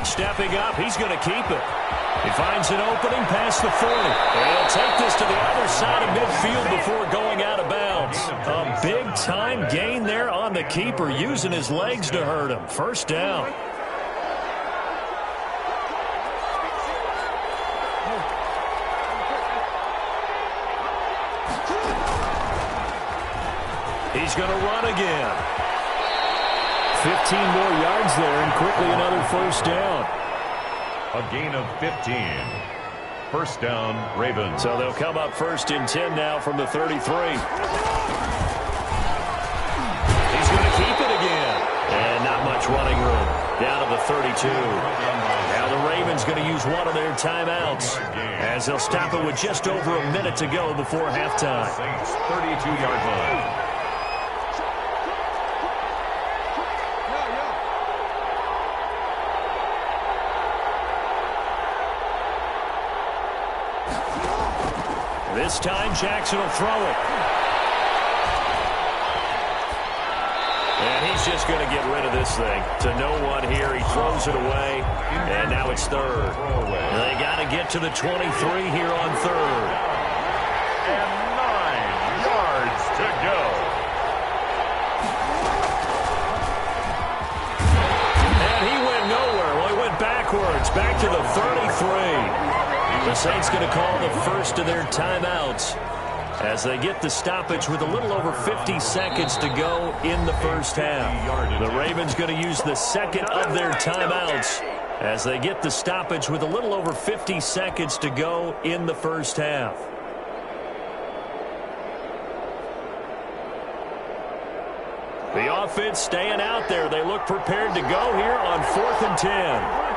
Stepping up, he's going to keep it. He finds an opening past the 40. And he'll take this to the other side of midfield before going out of bounds. A big-time gain there on the keeper, using his legs to hurt him. 1st down. He's going to run again. 15 more yards there, and quickly another 1st down. A gain of 15. 1st down, Ravens. So they'll come up 1st and 10 now from the 33. He's going to keep it again. And not much running room. Down to the 32. Now the Ravens going to use one of their timeouts as they'll stop it with just over a minute to go before halftime. Saints 32-yard line. This time, Jackson will throw it. And he's just going to get rid of this thing. To no one here, he throws it away. And now it's 3rd. They got to get to the 23 here on 3rd. And 9 yards to go. And he went nowhere. Well, he went backwards. Back to the 33. The Saints going to call the first of their timeouts as they get the stoppage with a little over 50 seconds to go in the 1st half. The Ravens going to use the 2nd of their timeouts as they get the stoppage with a little over 50 seconds to go in the 1st half. The offense staying out there. They look prepared to go here on 4th and 10.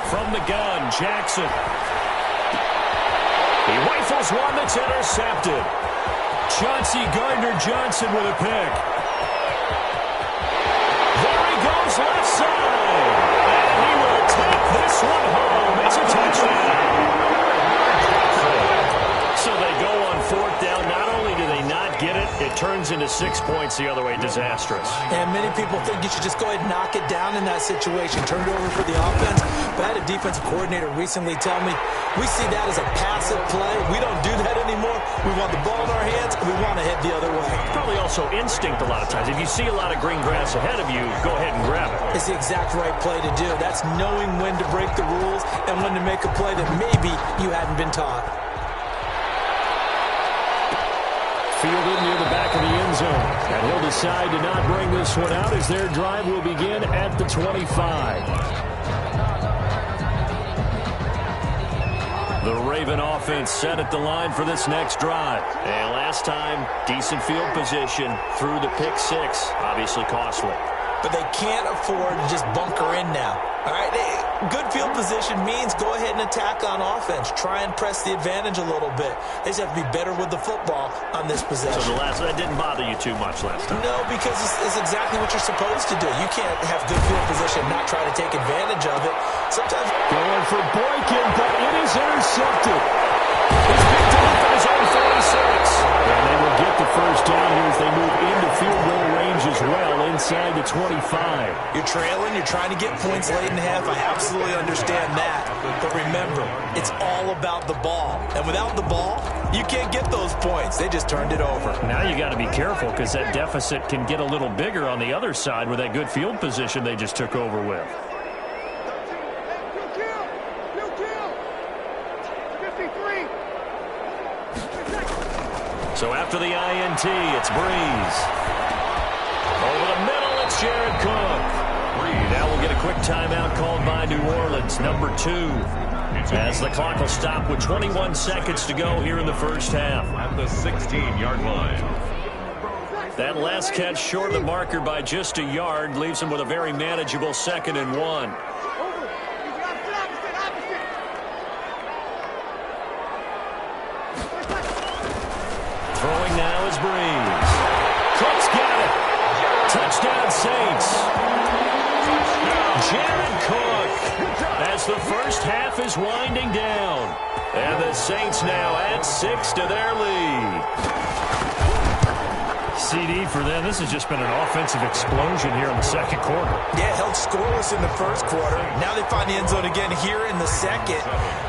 From the gun, Jackson. He rifles one that's intercepted. Chauncey Gardner-Johnson with a pick. There he goes left side. And he will take this one home. It's a touchdown. So they go on fourth down. Not only do they not get it, it turns into 6 points the other way. Disastrous. And many people think you should just go ahead and knock it down in that situation. Turn it over for the offense. But I had a defensive coordinator recently tell me, we see that as a passive play. We don't do that anymore. We want the ball in our hands, and we want to head the other way. Probably also instinct a lot of times. If you see a lot of green grass ahead of you, go ahead and grab it. It's the exact right play to do. That's knowing when to break the rules and when to make a play that maybe you hadn't been taught. Fielded near the back of the end zone. And he'll decide to not bring this one out as their drive will begin at the 25. The Raven offense set at the line for this next drive. And last time, decent field position through the pick six. Obviously costly. But they can't afford to just bunker in now. All right, good field position means go ahead and attack on offense. Try and press the advantage a little bit. They just have to be better with the football on this possession. So that didn't bother you too much last time? No, because it's exactly what you're supposed to do. You can't have good field position and not try to take advantage of it. Sometimes going for Boykin, but it is intercepted. He's picked up at his own 46. And they will get the first down here as they move into field goal range as well inside the 25. You're trailing. You're trying to get points late in half. I absolutely understand that. But remember, it's all about the ball. And without the ball, you can't get those points. They just turned it over. Now you got to be careful because that deficit can get a little bigger on the other side with that good field position they just took over with. So after the INT, it's Breeze. Over the middle, it's Jared Cook. Now we'll get a quick timeout called by New Orleans, number 2. As the clock will stop with 21 seconds to go here in the first half. At the 16-yard line. That last catch short of the marker by just a yard leaves him with a very manageable 2nd and 1. Throwing now is Breeze. Cook's got it. Touchdown Saints. Jared Cook as the first half is winding down. And the Saints now add 6 to their lead. CD for them. This has just been an offensive explosion here in the second quarter. Yeah, held scoreless in the first quarter. Now they find the end zone again here in the second.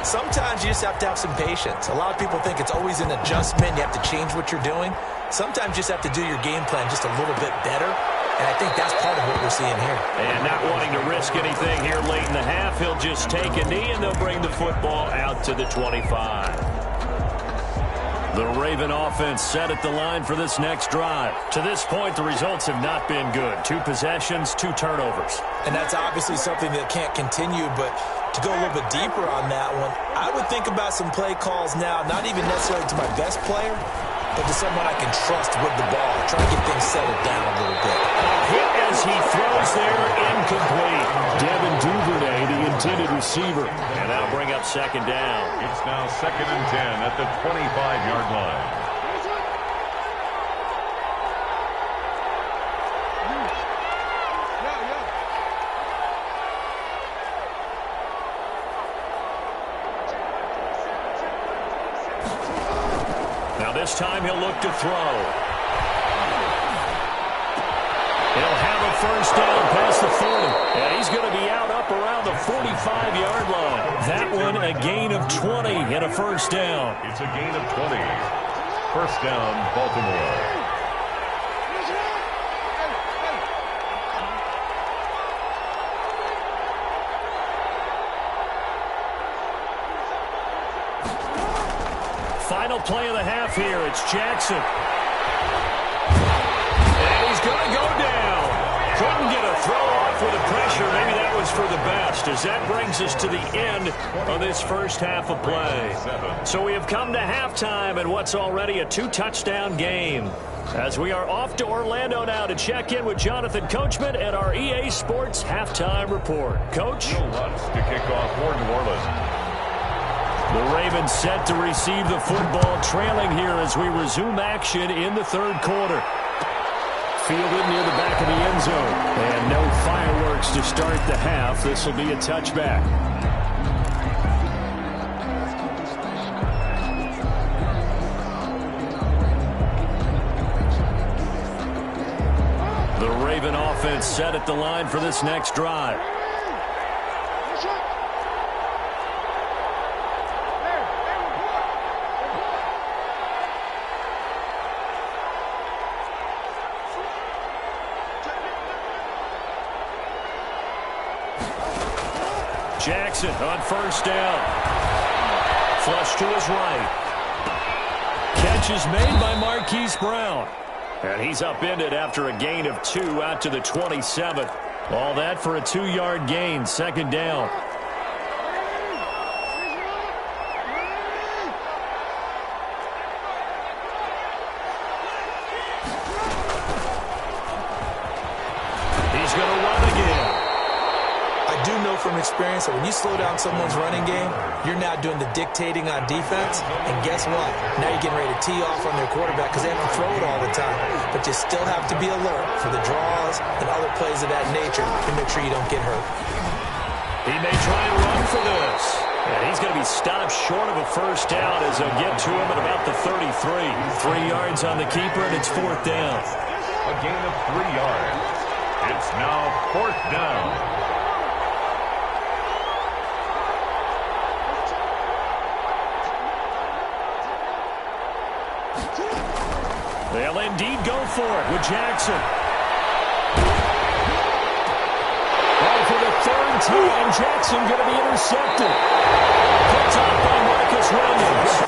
Sometimes you just have to have some patience. A lot of people think it's always an adjustment. You have to change what you're doing. Sometimes you just have to do your game plan just a little bit better. And I think that's part of what we're seeing here. And not wanting to risk anything here late in the half, he'll just take a knee and they'll bring the football out to the 25. The Raven offense set at the line for this next drive. To this point, the results have not been good. 2 possessions, 2 turnovers. And that's obviously something that can't continue, but to go a little bit deeper on that one, I would think about some play calls now, not even necessarily to my best player, but to someone I can trust with the ball. Try to get things settled down a little bit. Hit as he throws there, incomplete. Devin Duvernay, the intended receiver. And that'll bring up 2nd down. It's now 2nd and 10 at the 25-yard line. Now this time he'll look to throw. He'll have a first down past the 40. And he's going to be out up around the 45-yard line. That one a gain of 20 and a first down. It's a gain of 20. First down, Baltimore. Final play of the half here. It's Jackson. And he's going to go down. Couldn't get a throw off with the pressure. Maybe that was for the best, as that brings us to the end of this first half of play. So we have come to halftime in what's already a 2-touchdown game. As we are off to Orlando now to check in with Jonathan Coachman and our EA Sports halftime report. Coach? Lutz to kick off for New Orleans. The Ravens set to receive the football, trailing here as we resume action in the third quarter. Fielded near the back of the end zone. And no fireworks to start the half. This will be a touchback. The Raven offense set at the line for this next drive. Jackson on first down. Flush to his right. Catch is made by Marquise Brown. And he's upended after a gain of 2 out to the 27. All that for a 2-yard gain, second down. He's going to run again. I do know from experience that when you slow down someone's running game, you're now doing the dictating on defense. And guess what? Now you're getting ready to tee off on their quarterback because they have to throw it all the time. But you still have to be alert for the draws and other plays of that nature to make sure you don't get hurt. He may try and run for this. And he's going to be stopped short of a first down as they'll get to him at about the 33. 3 yards on the keeper, and it's fourth down. A gain of 3 yards. It's now fourth down. They'll indeed go for it with Jackson. And for the third time, Jackson going to be intercepted. Picked up by Marcus Williams.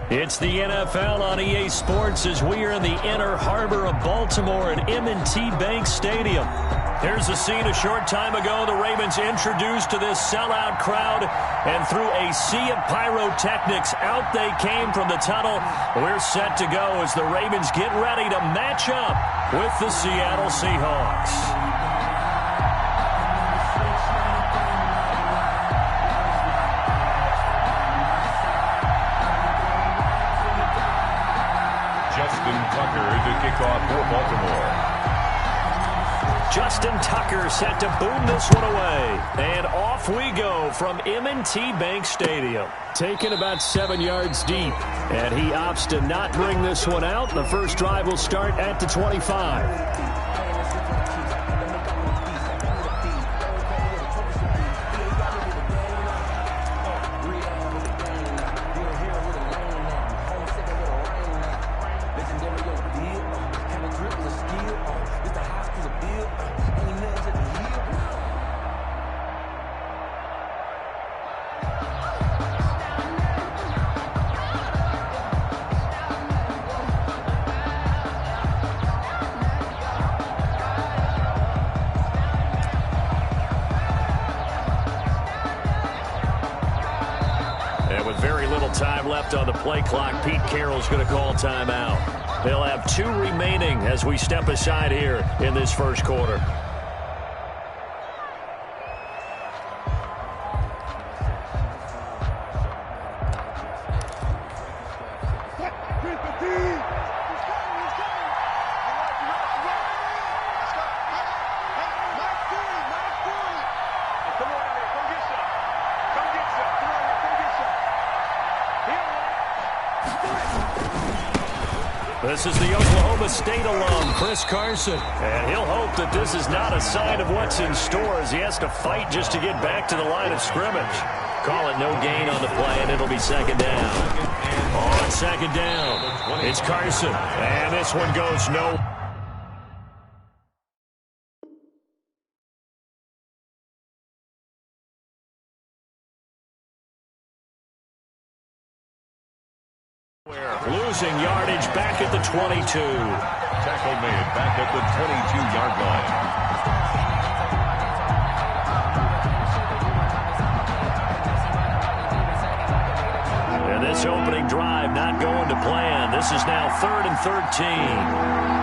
It's the NFL on EA Sports as we are in the inner harbor of Baltimore at M&T Bank Stadium. Here's a scene a short time ago. The Ravens introduced to this sellout crowd, and through a sea of pyrotechnics, out they came from the tunnel. We're set to go as the Ravens get ready to match up with the Seattle Seahawks. To kick off for Baltimore. Justin Tucker set to boom this one away. And off we go from M&T Bank Stadium. Taken about 7 yards deep. And he opts to not bring this one out. The first drive will start at the 25. Time left on the play clock. Pete Carroll's going to call timeout. They'll have 2 remaining as we step aside here in this first quarter. This is the Oklahoma State alum, Chris Carson. And he'll hope that this is not a sign of what's in store as he has to fight just to get back to the line of scrimmage. Call it no gain on the play, and it'll be second down. On second down, it's Carson. And this one goes no. Losing yardage back at the 22. Tackle made back at the 22-yard line. And this opening drive not going to plan. This is now 3rd and 13.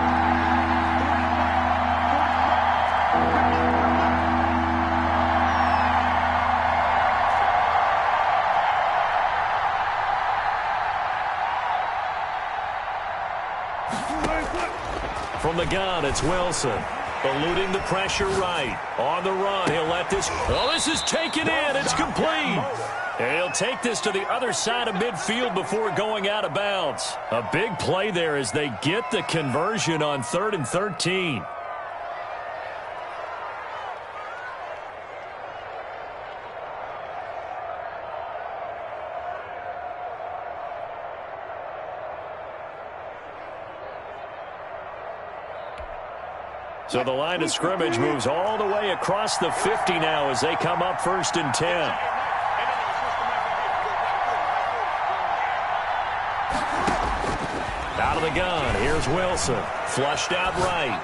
From the gun, it's Wilson. Eluding the pressure right. On the run, he'll let this. Oh, this is taken in. It's complete. And he'll take this to the other side of midfield before going out of bounds. A big play there as they get the conversion on 3rd and 13. So the line of scrimmage moves all the way across the 50 now as they come up 1st and 10. Out of the gun, here's Wilson. Flushed out right.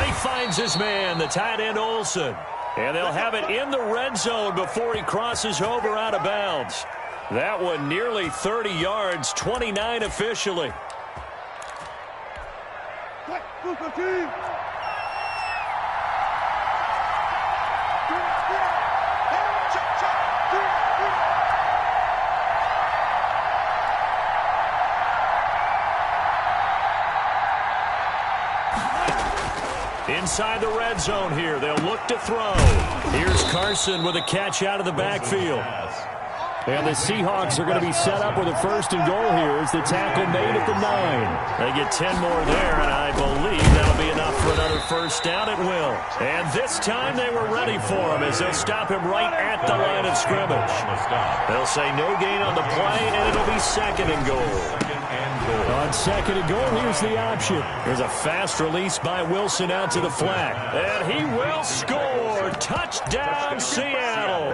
He finds his man, the tight end Olsen. And they'll have it in the red zone before he crosses over out of bounds. That one nearly 30 yards, 29 officially. Inside the red zone here, they'll look to throw. Here's Carson with a catch out of the backfield. And the Seahawks are going to be set up with a 1st and goal here as the tackle made at the 9. They get 10 more there, and I believe that'll be enough for another first down. It will. And this time they were ready for him as they'll stop him right at the line of scrimmage. They'll say no gain on the play, and it'll be 2nd and goal. On 2nd and goal, here's the option. There's a fast release by Wilson out to the flat. And he will score. Touchdown, Seattle.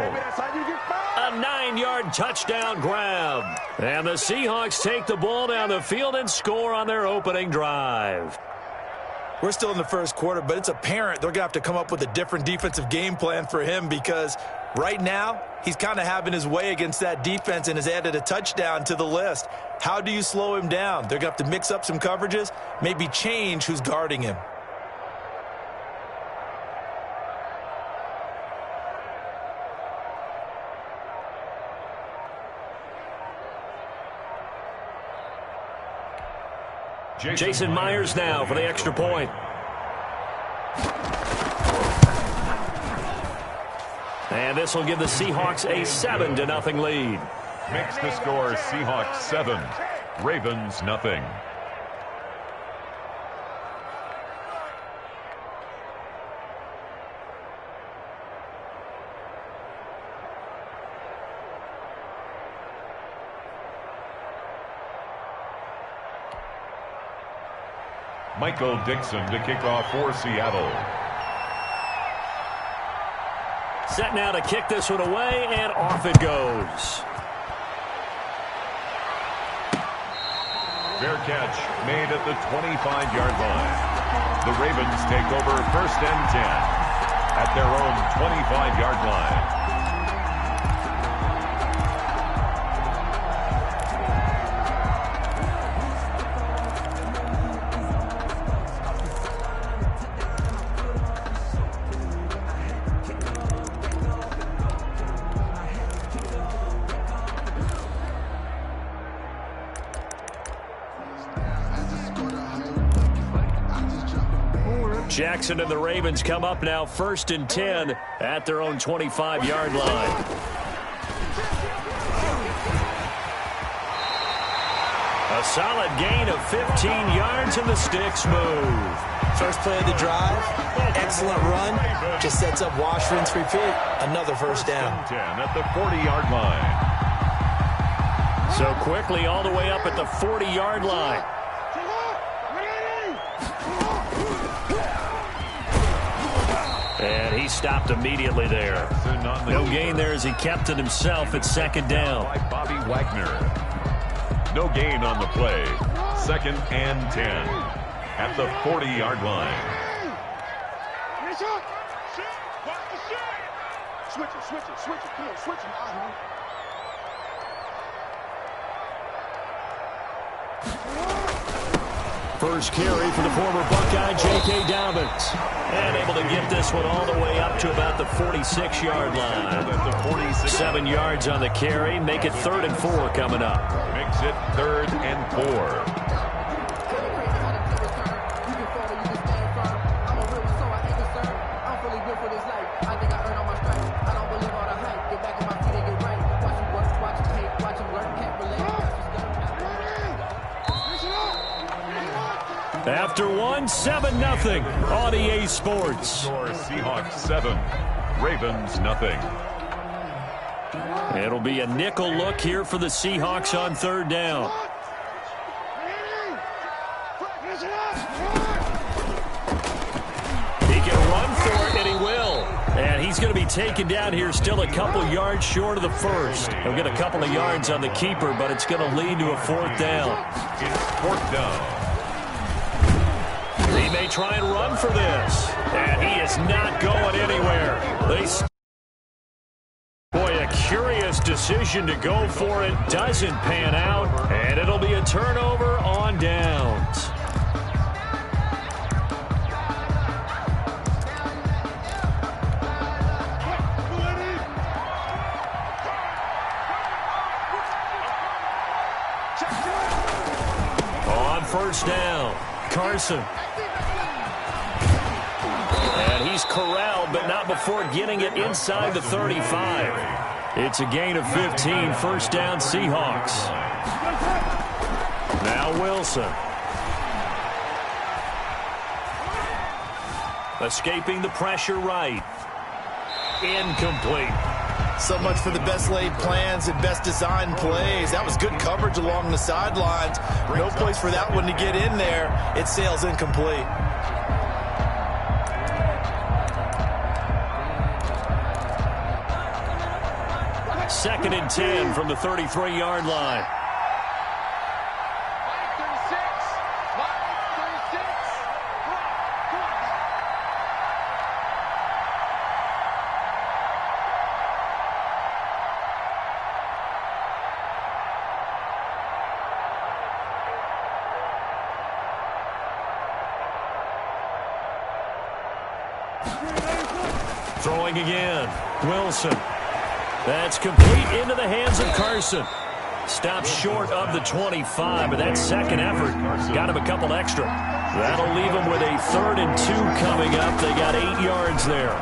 A 9-yard touchdown grab. And the Seahawks take the ball down the field and score on their opening drive. We're still in the first quarter, but it's apparent they're going to have to come up with a different defensive game plan for him because right now he's kind of having his way against that defense and has added a touchdown to the list. How do you slow him down? They're going to have to mix up some coverages, maybe change who's guarding him. Jason Myers now for the extra point. And this will give the Seahawks a 7-0 lead. Makes the score Seahawks 7, Ravens nothing. Michael Dixon to kick off for Seattle. Set now to kick this one away, and off it goes. Fair catch made at the 25-yard line. The Ravens take over 1st and 10 at their own 25-yard line. Jackson and the Ravens come up now 1st and 10 at their own 25-yard line. A solid gain of 15 yards and the sticks move. First play of the drive, excellent run, just sets up wash, rinse, repeat. Another first down. 10 at the 40-yard line. So quickly all the way up at the 40-yard line. And he stopped immediately there. No gain there as he kept it himself at 2nd down. By Bobby Wagner. No gain on the play. 2nd and 10 at the 40-yard line. Switch it. Come on, switch it. First carry for the former Buckeye, J.K. Dobbins. And able to get this one all the way up to about the 46-yard line. 7 yards on the carry. Make it 3rd and 4 coming up. Makes it 3rd and 4. After 7-0 on EA Sports. Seahawks 7, Ravens nothing. It'll be a nickel look here for the Seahawks on 3rd down. He can run for it, and he will. And he's going to be taken down here still a couple yards short of the first. He'll get a couple of yards on the keeper, but it's going to lead to a 4th down. It's 4th down. He may try and run for this, and he is not going anywhere. Boy, a curious decision to go for it. Doesn't pan out, and it'll be a turnover on downs. On 1st down, Carson. And he's corralled, but not before getting it inside the 35. It's a gain of 15, 1st down Seahawks. Now Wilson. Escaping the pressure right. Incomplete. So much for the best laid plans and best designed plays. That was good coverage along the sidelines. No place for that one to get in there. It sails incomplete. 2nd and 10 from the 33-yard line. Throwing again. Wilson. That's complete into the hands of Carson. Stops short of the 25, but that second effort got him a couple extra. That'll leave him with a 3rd and 2 coming up. They got 8 yards there.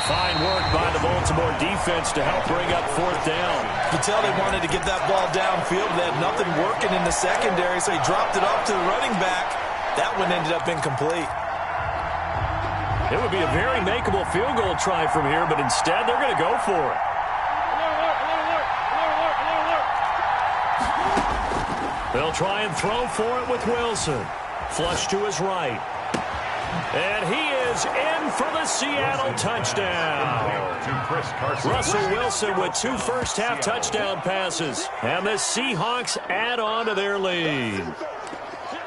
Fine work by the Baltimore defense to help bring up 4th down. You can tell they wanted to get that ball downfield. They had nothing working in the secondary, so he dropped it off to the running back. That one ended up incomplete. It would be a very makeable field goal try from here, but instead they're going to go for it. They'll try and throw for it with Wilson. Flush to his right. And he is in for the Seattle touchdown. Russell Wilson with 2 first-half touchdown passes. And the Seahawks add on to their lead.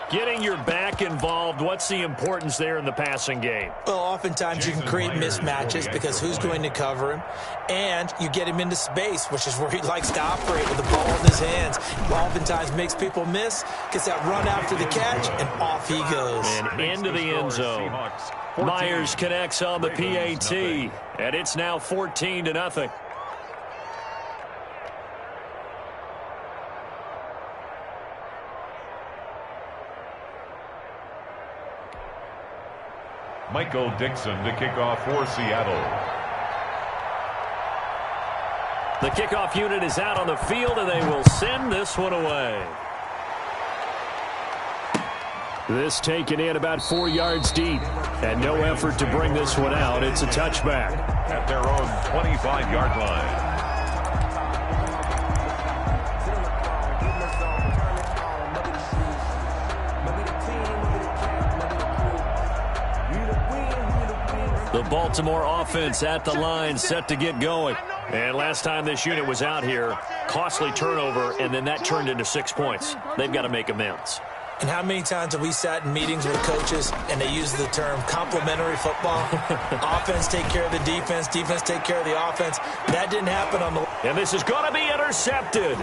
Getting your back involved, what's the importance there in the passing game? Well, oftentimes you can create mismatches because who's going to cover him? And you get him into space, which is where he likes to operate with the ball in his hands. Oftentimes makes people miss, gets that run after the catch, and off he goes. And into the end zone. Myers connects on the PAT, and it's now 14-0. Michael Dixon to kick off for Seattle. The kickoff unit is out on the field, and they will send this one away. This taken in about 4 yards deep, and no effort to bring this one out. It's a touchback. At their own 25-yard line. The Baltimore offense at the line, set to get going. And last time this unit was out here, costly turnover, and then that turned into 6 points. They've got to make amends. And how many times have we sat in meetings with coaches and they use the term complementary football? Offense take care of the defense, defense take care of the offense. That didn't happen on the... And this is going to be intercepted.